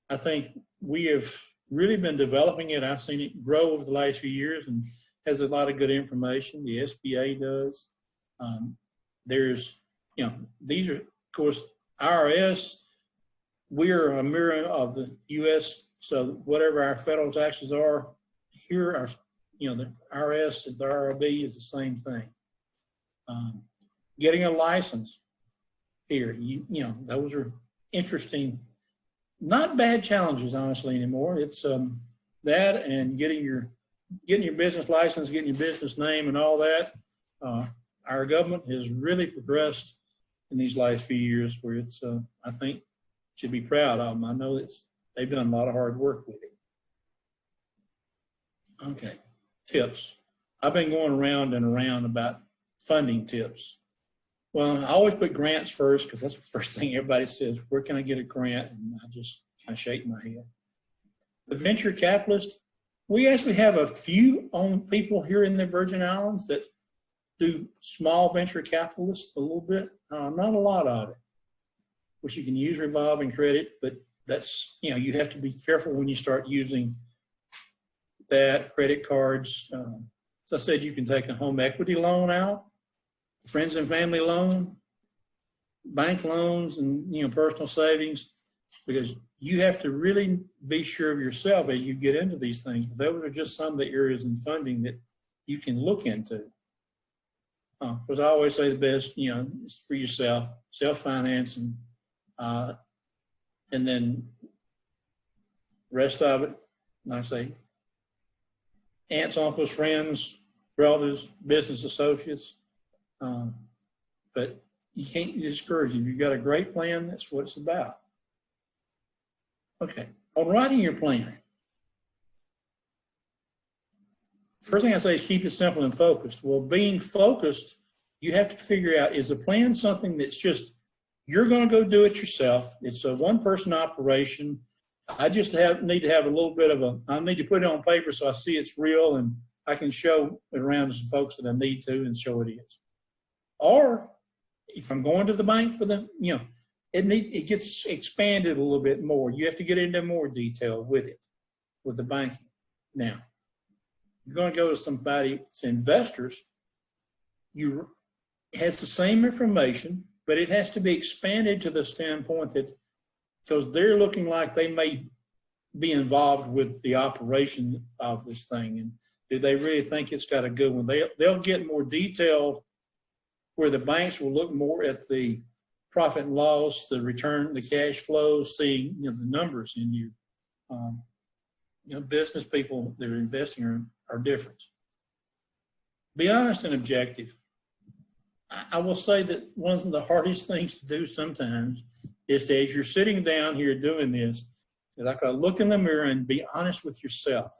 I think we have really been developing it. I've seen it grow over the last few years and has a lot of good information. The SBA does. These are, of course, IRS. We are a mirror of the U.S. So whatever our federal taxes are, here are, the IRS and the IRB is the same thing. Getting a license here, those are interesting, not bad challenges, honestly, anymore. It's that and getting your business license, getting your business name and all that. Our government has really progressed in these last few years, where it's, I think, should be proud of them. I know they've done a lot of hard work with it. Okay, tips. I've been going around and around about funding tips. Well, I always put grants first, because that's the first thing everybody says. Where can I get a grant? And I just kind of shake my head. The venture capitalist, we actually have a few people here in the Virgin Islands that do small venture capitalists a little bit. Not a lot of it, which you can use revolving credit, but that's, you have to be careful when you start using that, credit cards. As I said, you can take a home equity loan out, friends and family loan, bank loans, and personal savings, because you have to really be sure of yourself as you get into these things. But those are just some of the areas in funding that you can look into. Because I always say the best, is for yourself, self-financing, and then rest of it, like I say, aunts, uncles, friends, relatives, business associates. But you can't discourage it. If you've got a great plan, that's what it's about. Okay, on writing your plan, first thing I say is keep it simple and focused. Well, being focused, you have to figure out, is the plan something that's just, you're going to go do it yourself? It's a one-person operation. I just need to have a little bit of I need to put it on paper so I see it's real and I can show it around to some folks that I need to and show it is. Or if I'm going to the bank for them, it gets expanded a little bit more. You have to get into more detail with it, with the banking. Now, you're going to go to somebody, to investors, it has the same information, but it has to be expanded to the standpoint that, because they're looking like they may be involved with the operation of this thing, and do they really think it's got a good one? They'll get more detailed, where the banks will look more at the profit and loss, the return, the cash flows, seeing the numbers in you. Business people that are investing are different. Be honest and objective. I will say that one of the hardest things to do sometimes is to, as you're sitting down here doing this, is like to look in the mirror and be honest with yourself.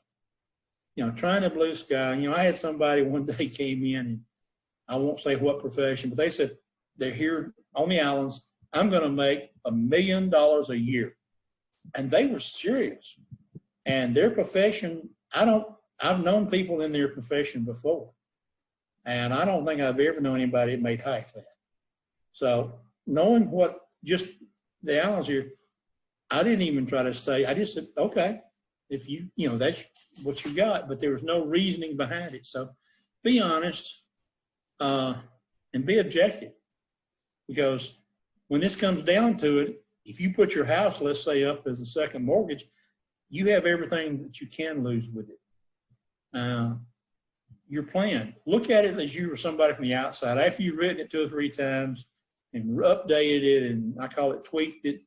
You know, trying to blue sky. You know, I had somebody one day came in, and I won't say what profession, but they said they're here on the islands. I'm going to make $1 million a year. And they were serious. And their profession, I've known people in their profession before. And I don't think I've ever known anybody that made half that. So knowing what just the islands here, I didn't even try to say, I just said, okay, if you know, that's what you got, but there was no reasoning behind it. So be honest and be objective, because when this comes down to it, if you put your house, let's say, up as a second mortgage, you have everything that you can lose with it. Your plan, look at it as you were somebody from the outside. After you've written it 2 or 3 times and updated it, and I call it tweaked it,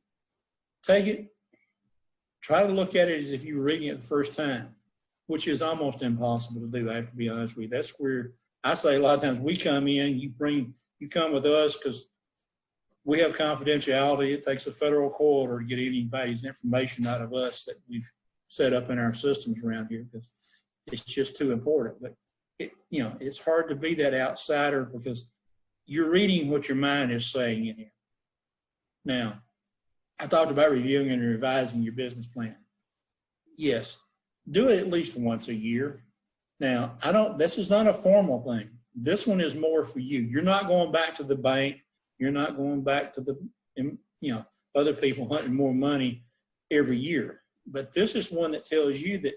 take it, try to look at it as if you were reading it the first time, which is almost impossible to do, I have to be honest with you. That's where I say a lot of times we come in, you come with us because we have confidentiality. It takes a federal court order to get anybody's information out of us that we've set up in our systems around here, because it's just too important. But you know, it's hard to be that outsider because you're reading what your mind is saying in here. Now, I talked about reviewing and revising your business plan. Yes, do it at least once a year. Now, this is not a formal thing. This one is more for you. You're not going back to the bank. You're not going back to the, you know, other people hunting more money every year. But this is one that tells you that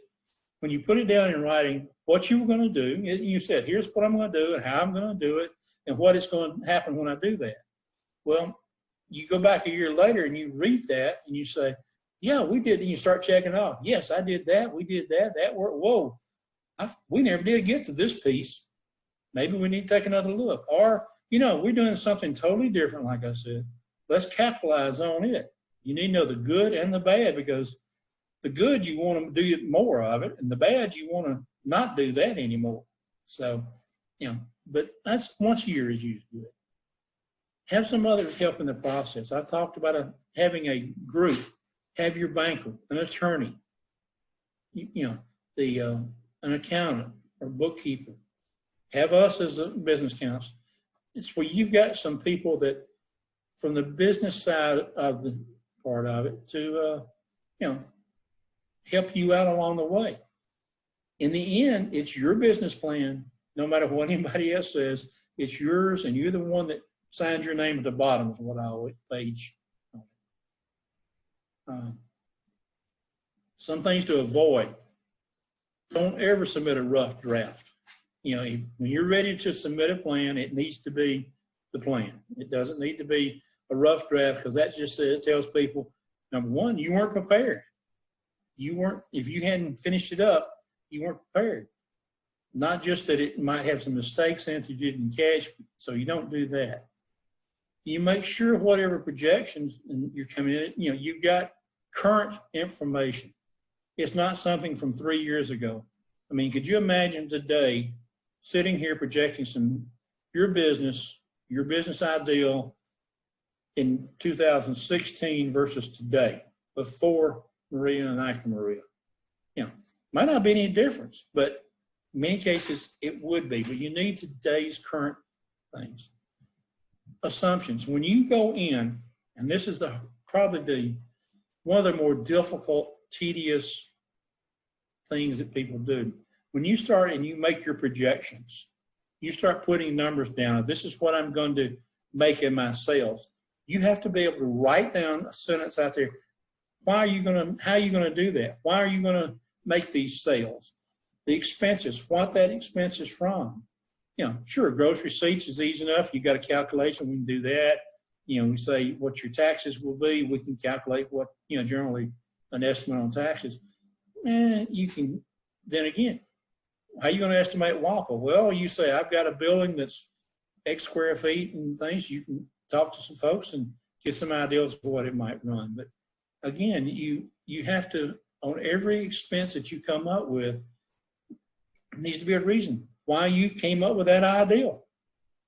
when you put it down in writing, what you were going to do, you said, here's what I'm going to do and how I'm going to do it and what is going to happen when I do that. Well, you go back a year later and you read that and you say, yeah, we did. And you start checking off. Yes, I did that. We did that. That worked. Whoa, we never did get to this piece. Maybe we need to take another look. Or, you know, we're doing something totally different, like I said. Let's capitalize on it. You need to know the good and the bad, because the good, you want to do more of it, and the bad, you want to not do that anymore. So, you know, but that's once a year is used to it. Have some others help in the process. I talked about having a group. Have your banker, an attorney, you know, an accountant or bookkeeper. Have us as a business counsel. It's where you've got some people that, from the business side of the part of it, to you know, help you out along the way. In the end, it's your business plan. No matter what anybody else says, it's yours, and you're the one that signs your name at the bottom, is what I always page. Some things to avoid. Don't ever submit a rough draft. You know, when you're ready to submit a plan, it needs to be the plan. It doesn't need to be a rough draft, because that just tells people, number one, you weren't prepared. If you hadn't finished it up, you weren't prepared. Not just that it might have some mistakes in it you didn't catch, so you don't do that. You make sure whatever projections you're coming in, you know, you've got current information. It's not something from 3 years ago. I mean, could you imagine today sitting here projecting your business ideal in 2016 versus today, before Maria and after Maria? You know, might not be any difference, but in many cases it would be. But you need today's current things. Assumptions. When you go in, and this is probably one of the more difficult, tedious things that people do. When you start and you make your projections, you start putting numbers down. This is what I'm going to make in my sales. You have to be able to write down a sentence out there. How are you going to do that? Why are you going to make these sales? The expenses, what that expense is from. You know, sure, gross receipts is easy enough. You got a calculation, we can do that. You know, we say what your taxes will be. We can calculate what, you know, generally an estimate on taxes. You can, then again, how are you going to estimate WAPA? Well, you say, I've got a building that's X square feet and things. You can talk to some folks and get some ideas of what it might run. But again, you have to, on every expense that you come up with, needs to be a reason why you came up with that idea.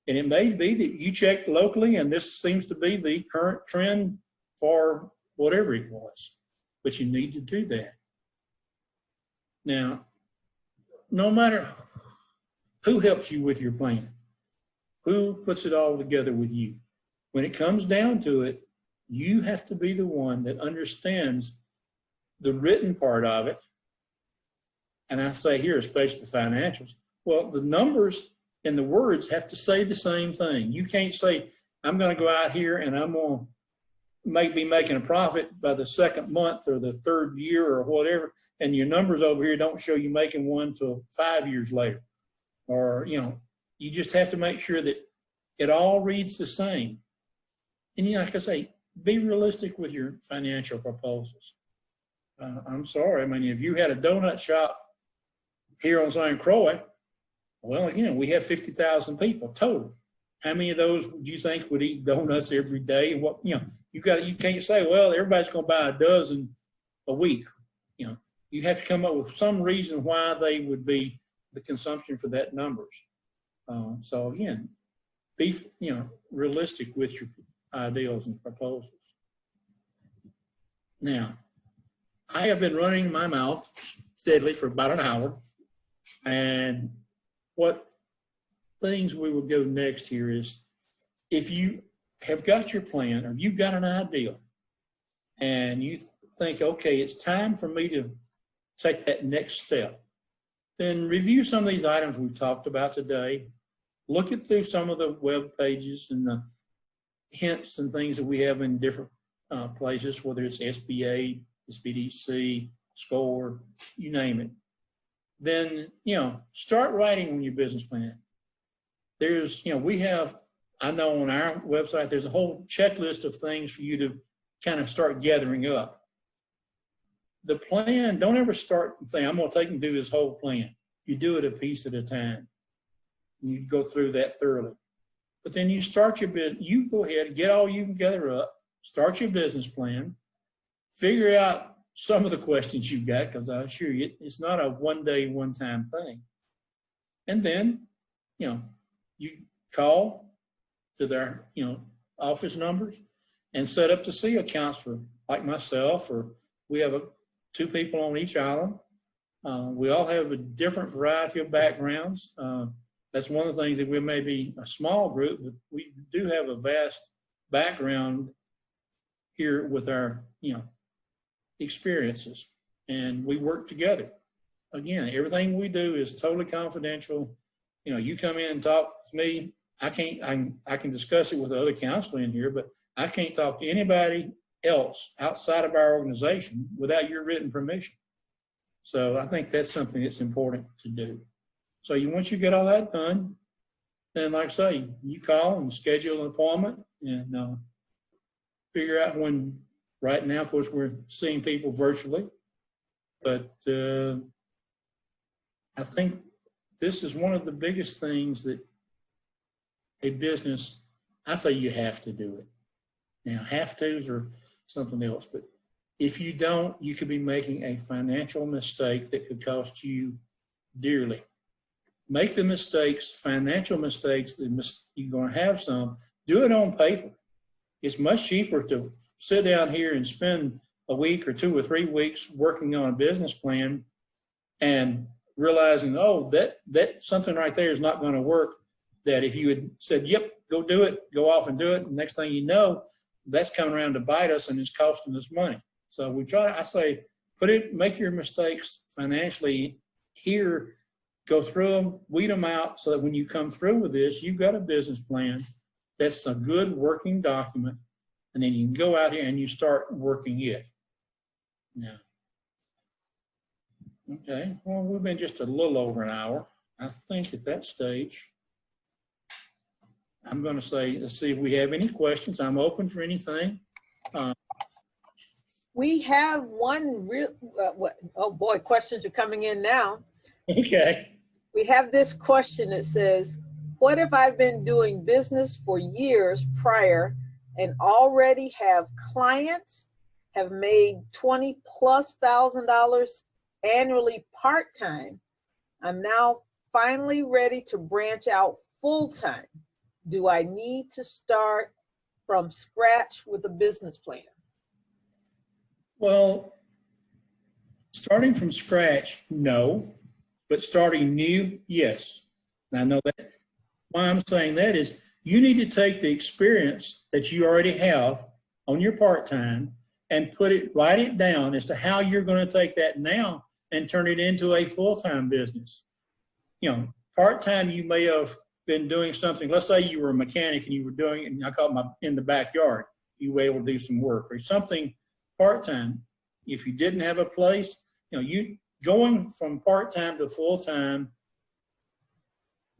And it may be that you checked locally and this seems to be the current trend for whatever it was, but you need to do that. Now, no matter who helps you with your plan, who puts it all together with you, when it comes down to it, you have to be the one that understands the written part of it. And I say here, especially the financials, well, the numbers and the words have to say the same thing. You can't say, I'm going to go out here and I'm going to be making a profit by the second month or the third year or whatever, and your numbers over here don't show you making one till 5 years later. Or, you know, you just have to make sure that it all reads the same. And, you know, like I say, be realistic with your financial proposals. I'm sorry. I mean, if you had a donut shop here on St. Croix, well, again, we have 50,000 people total. How many of those would you think would eat donuts every day? What, you know, you can't say, well, everybody's going to buy a dozen a week. You know, you have to come up with some reason why they would be the consumption for that numbers. So again, be, you know, realistic with your ideals and proposals. Now, I have been running my mouth steadily for about an hour, and what things we will go next here is, if you have got your plan or you've got an idea and you think, okay, it's time for me to take that next step, then review some of these items we've talked about today. Look at through some of the web pages and the hints and things that we have in different places, whether it's SBA, SBDC, SCORE, you name it. Then, you know, start writing on your business plan. There's, you know, we have, I know on our website, there's a whole checklist of things for you to kind of start gathering up. The plan, don't ever start saying, I'm going to take and do this whole plan. You do it a piece at a time. You go through that thoroughly. But then you start your business, you go ahead, get all you can gather up, start your business plan, figure out some of the questions you've got, because I assure you, it's not a one-day, one-time thing. And then, you know, you call to their, you know, office numbers and set up to see a counselor like myself, or we have two people on each island. We all have a different variety of backgrounds. That's one of the things that we may be a small group, but we do have a vast background here with our, you know, experiences, and we work together. Again, everything we do is totally confidential. You know, you come in and talk to me, I can discuss it with the other counselor in here, but I can't talk to anybody else outside of our organization without your written permission. So I think that's something that's important to do. So once you get all that done, then like I say, you call and schedule an appointment and figure out when. Right now, of course, we're seeing people virtually, but I think this is one of the biggest things that a business, I say you have to do it. Now, have-tos are something else, but if you don't, you could be making a financial mistake that could cost you dearly. Make the mistakes, financial mistakes, you're going to have some, do it on paper. It's much cheaper to sit down here and spend a week or 2 or 3 weeks working on a business plan and realizing, oh, that something right there is not going to work. That if you had said, yep, go do it, go off and do it, and next thing you know, that's coming around to bite us and it's costing us money. So we try, I say, make your mistakes financially here, go through them, weed them out, so that when you come through with this, you've got a business plan that's a good working document, and then you can go out here and you start working it. Now, okay, well, we've been just a little over an hour. I think at that stage, I'm going to say, let's see if we have any questions. I'm open for anything. We have one real, oh boy, questions are coming in now. Okay. We have this question that says, what if I've been doing business for years prior and already have clients, have made $20,000+ annually part-time? I'm now finally ready to branch out full-time. Do I need to start from scratch with a business plan? Well, starting from scratch, no, but starting new, yes. And I know that why I'm saying that is you need to take the experience that you already have on your part-time and write it down as to how you're going to take that now and turn it into a full-time business. You know, part-time, you may have been doing something. Let's say you were a mechanic and you were doing it, and I call it in the backyard. You were able to do some work or something part-time. If you didn't have a place, you know, you going from part-time to full-time,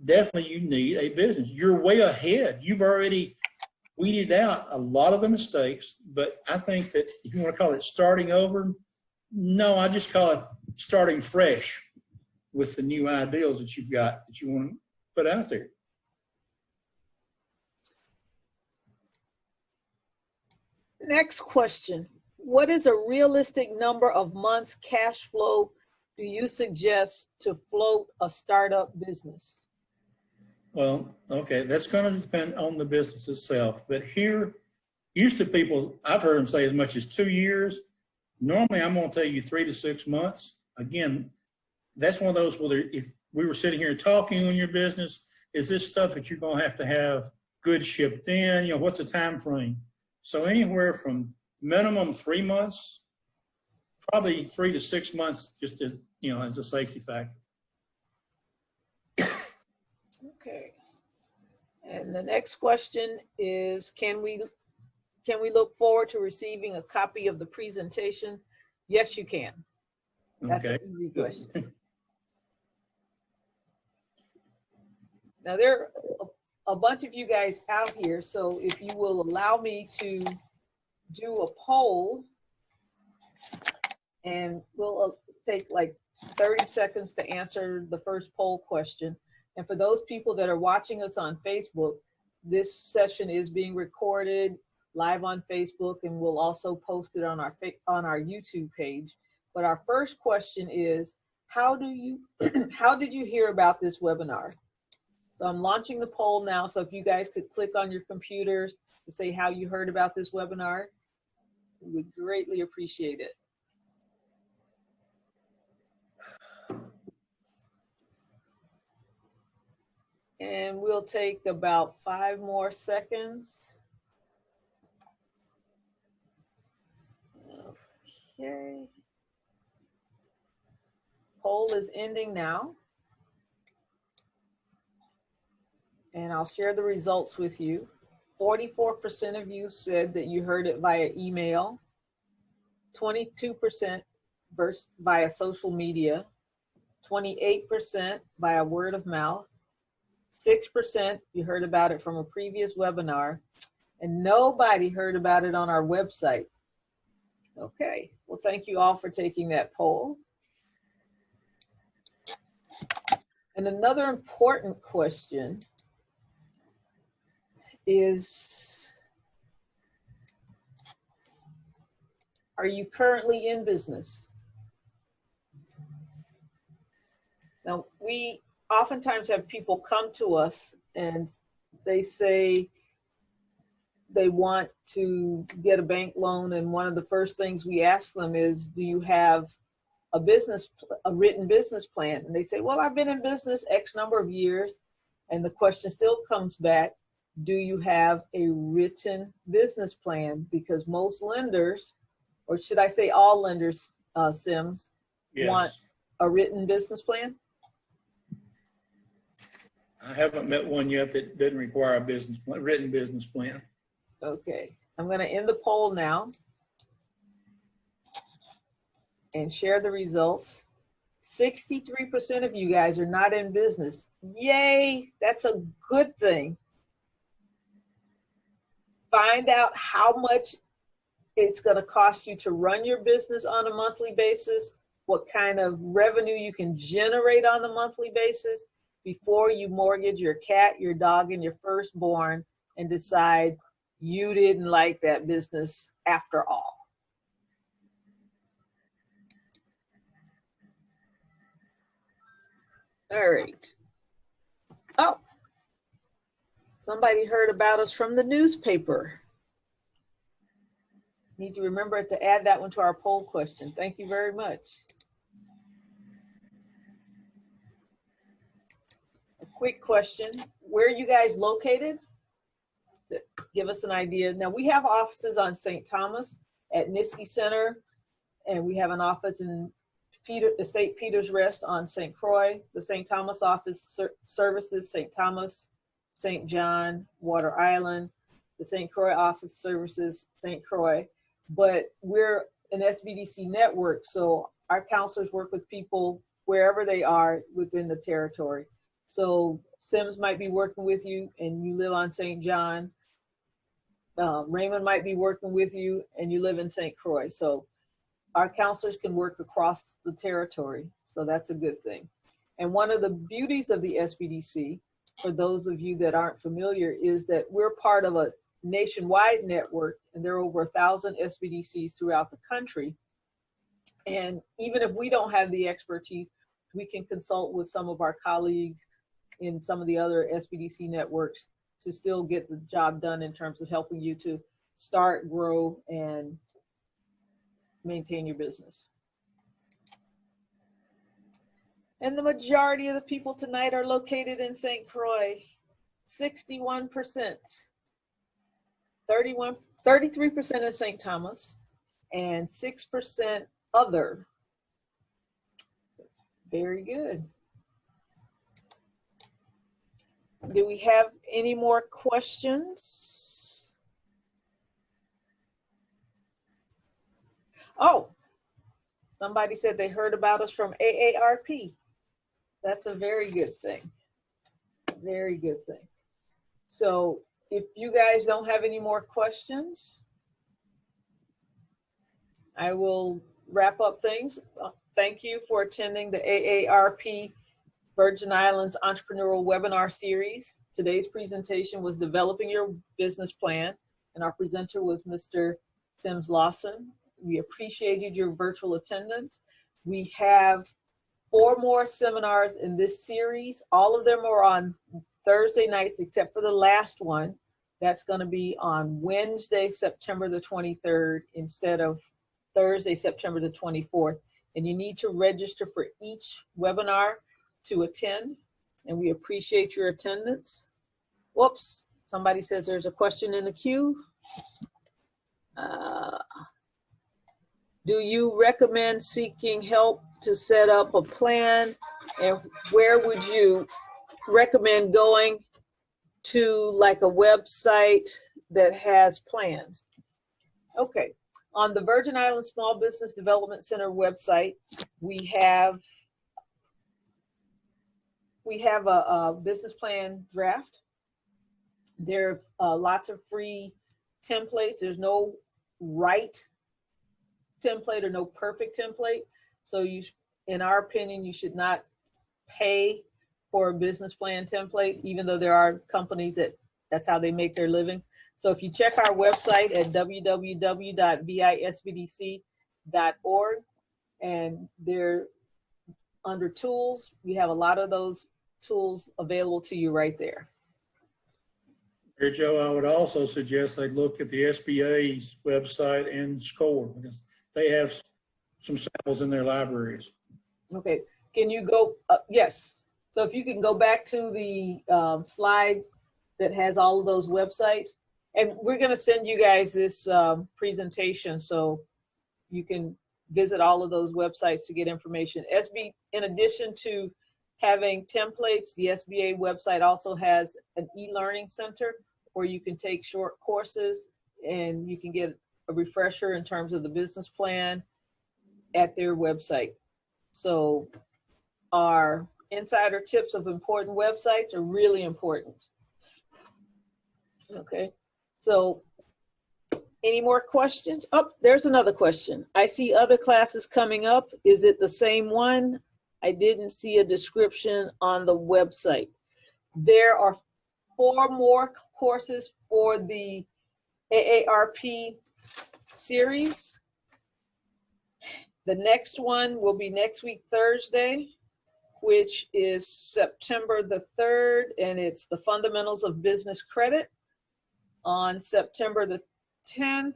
definitely you need a business. You're way ahead. You've already weeded out a lot of the mistakes, but I think that if you want to call it starting over, no, I just call it starting fresh with the new ideals that you've got that you want to put out there. Next question. What is a realistic number of months cash flow do you suggest to float a startup business? Well, okay, that's going to depend on the business itself. But here, used to people, I've heard them say as much as 2 years. Normally, I'm going to tell you 3 to 6 months. Again, that's one of those where if we were sitting here talking on your business, is this stuff that you're going to have goods shipped in? You know, what's the time frame? So anywhere from minimum 3 months, probably 3 to 6 months, just as, you know, as a safety factor. Okay. And the next question is, can we look forward to receiving a copy of the presentation? Yes, you can. That's Okay. an easy question. Now, there are a bunch of you guys out here, so if you will allow me to do a poll, and we'll take like 30 seconds to answer the first poll question. And for those people that are watching us on Facebook, this session is being recorded live on Facebook, and we'll also post it on our YouTube page. But our first question is, how did you hear about this webinar? So I'm launching the poll now. So if you guys could click on your computers to say how you heard about this webinar, we would greatly appreciate it. And we'll take about 5 more seconds. Okay. Poll is ending now. And I'll share the results with you. 44% of you said that you heard it via email. 22% via social media. 28% via word of mouth. 6% you heard about it from a previous webinar, and nobody heard about it on our website. Okay, well, thank you all for taking that poll. And another important question is, are you currently in business? Now, we oftentimes have people come to us and they say they want to get a bank loan, and one of the first things we ask them is, do you have a written business plan? And they say, well, I've been in business X number of years. And the question still comes back, do you have a written business plan? Because most lenders, or should I say all lenders, Sims, Yes. want a written business plan? I haven't met one yet that didn't require a written business plan. Okay, I'm going to end the poll now and share the results. 63% of you guys are not in business. Yay, that's a good thing. Find out how much it's going to cost you to run your business on a monthly basis, what kind of revenue you can generate on a monthly basis before you mortgage your cat, your dog, and your firstborn and decide you didn't like that business after all. All right. Oh, Somebody heard about us from the newspaper. Need to remember to add that one to our poll question. Thank you very much. A quick question, where are you guys located? Give us an idea. Now we have offices on St. Thomas at Niskey Center, and we have an office in Estate Peters Rest on St. Croix. The St. Thomas office services St. Thomas, St. John, Water Island. The St. Croix office services St. Croix. But we're an SBDC network, so our counselors work with people wherever they are within the territory. So Sims might be working with you and you live on St. John. Raymond might be working with you and you live in St. Croix. So our counselors can work across the territory. So that's a good thing. And one of the beauties of the SBDC, for those of you that aren't familiar, is that we're part of a nationwide network, and there are over 1,000 SBDCs throughout the country. And even if we don't have the expertise, we can consult with some of our colleagues in some of the other SBDC networks to still get the job done in terms of helping you to start, grow, and maintain your business. And the majority of the people tonight are located in St. Croix, 61%. 33% in St. Thomas, and 6% other. Very good. Do we have any more questions? Oh, somebody said they heard about us from AARP. That's a very good thing. Very good thing. So if you guys don't have any more questions, I will wrap up things. Thank you for attending the AARP Virgin Islands Entrepreneurial Webinar Series. Today's presentation was Developing Your Business Plan, and our presenter was Mr. Sims Lawson. We appreciated your virtual attendance. We have 4 more seminars in this series. All of them are on Thursday nights except for the last one. That's going to be on Wednesday, September the 23rd instead of Thursday, September the 24th. And you need to register for each webinar to attend, and we appreciate your attendance. Whoops, somebody says there's a question in the queue. Do you recommend seeking help to set up a plan, and where would you recommend going to, like a website that has plans? Okay, on the Virgin Islands Small Business Development Center website, we have a business plan draft. There are lots of free templates. There's no right template or no perfect template. So you, in our opinion, you should not pay for a business plan template, even though there are companies that's how they make their livings. So if you check our website at www.bisbdc.org, and there under tools, we have a lot of those tools available to you right there. Here, Joe, I would also suggest they look at the SBA's website and SCORE, because they have some samples in their libraries. Okay, can you go, yes. So if you can go back to the slide that has all of those websites, and we're gonna send you guys this presentation so you can visit all of those websites to get information. In addition to having templates, the SBA website also has an e-learning center where you can take short courses and you can get a refresher in terms of the business plan at their website. So our insider tips of important websites are really important. Okay, so any more questions? Oh, there's another question. I see other classes coming up. Is it the same one? I didn't see a description on the website. There are 4 more courses for the AARP series. The next one will be next week, Thursday. which is September the 3rd, and it's the Fundamentals of Business Credit. On September the 10th,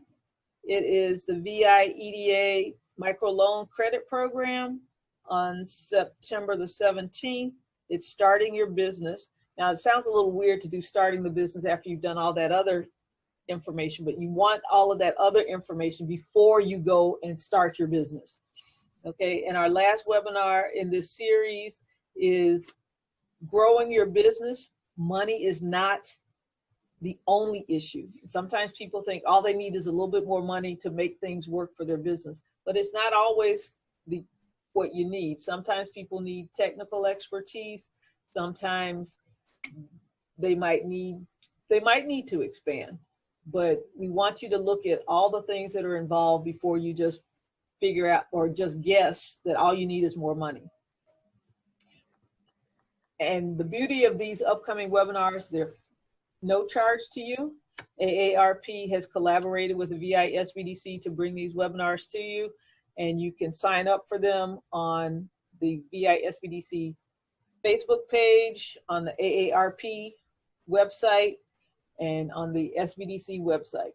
it is the VI EDA Microloan Credit Program. On September the 17th, it's Starting Your Business. Now, it sounds a little weird to do starting the business after you've done all that other information, but you want all of that other information before you go and start your business. Okay, and our last webinar in this series is Growing Your Business. Money is not the only issue. Sometimes people think all they need is a little bit more money to make things work for their business, but it's not always what you need. Sometimes people need technical expertise. Sometimes they might need to expand, but we want you to look at all the things that are involved before you just figure out or just guess that all you need is more money. And the beauty of these upcoming webinars, they're no charge to you. AARP has collaborated with the VI SBDC to bring these webinars to you, and you can sign up for them on the VI SBDC Facebook page, on the AARP website, and on the SBDC website.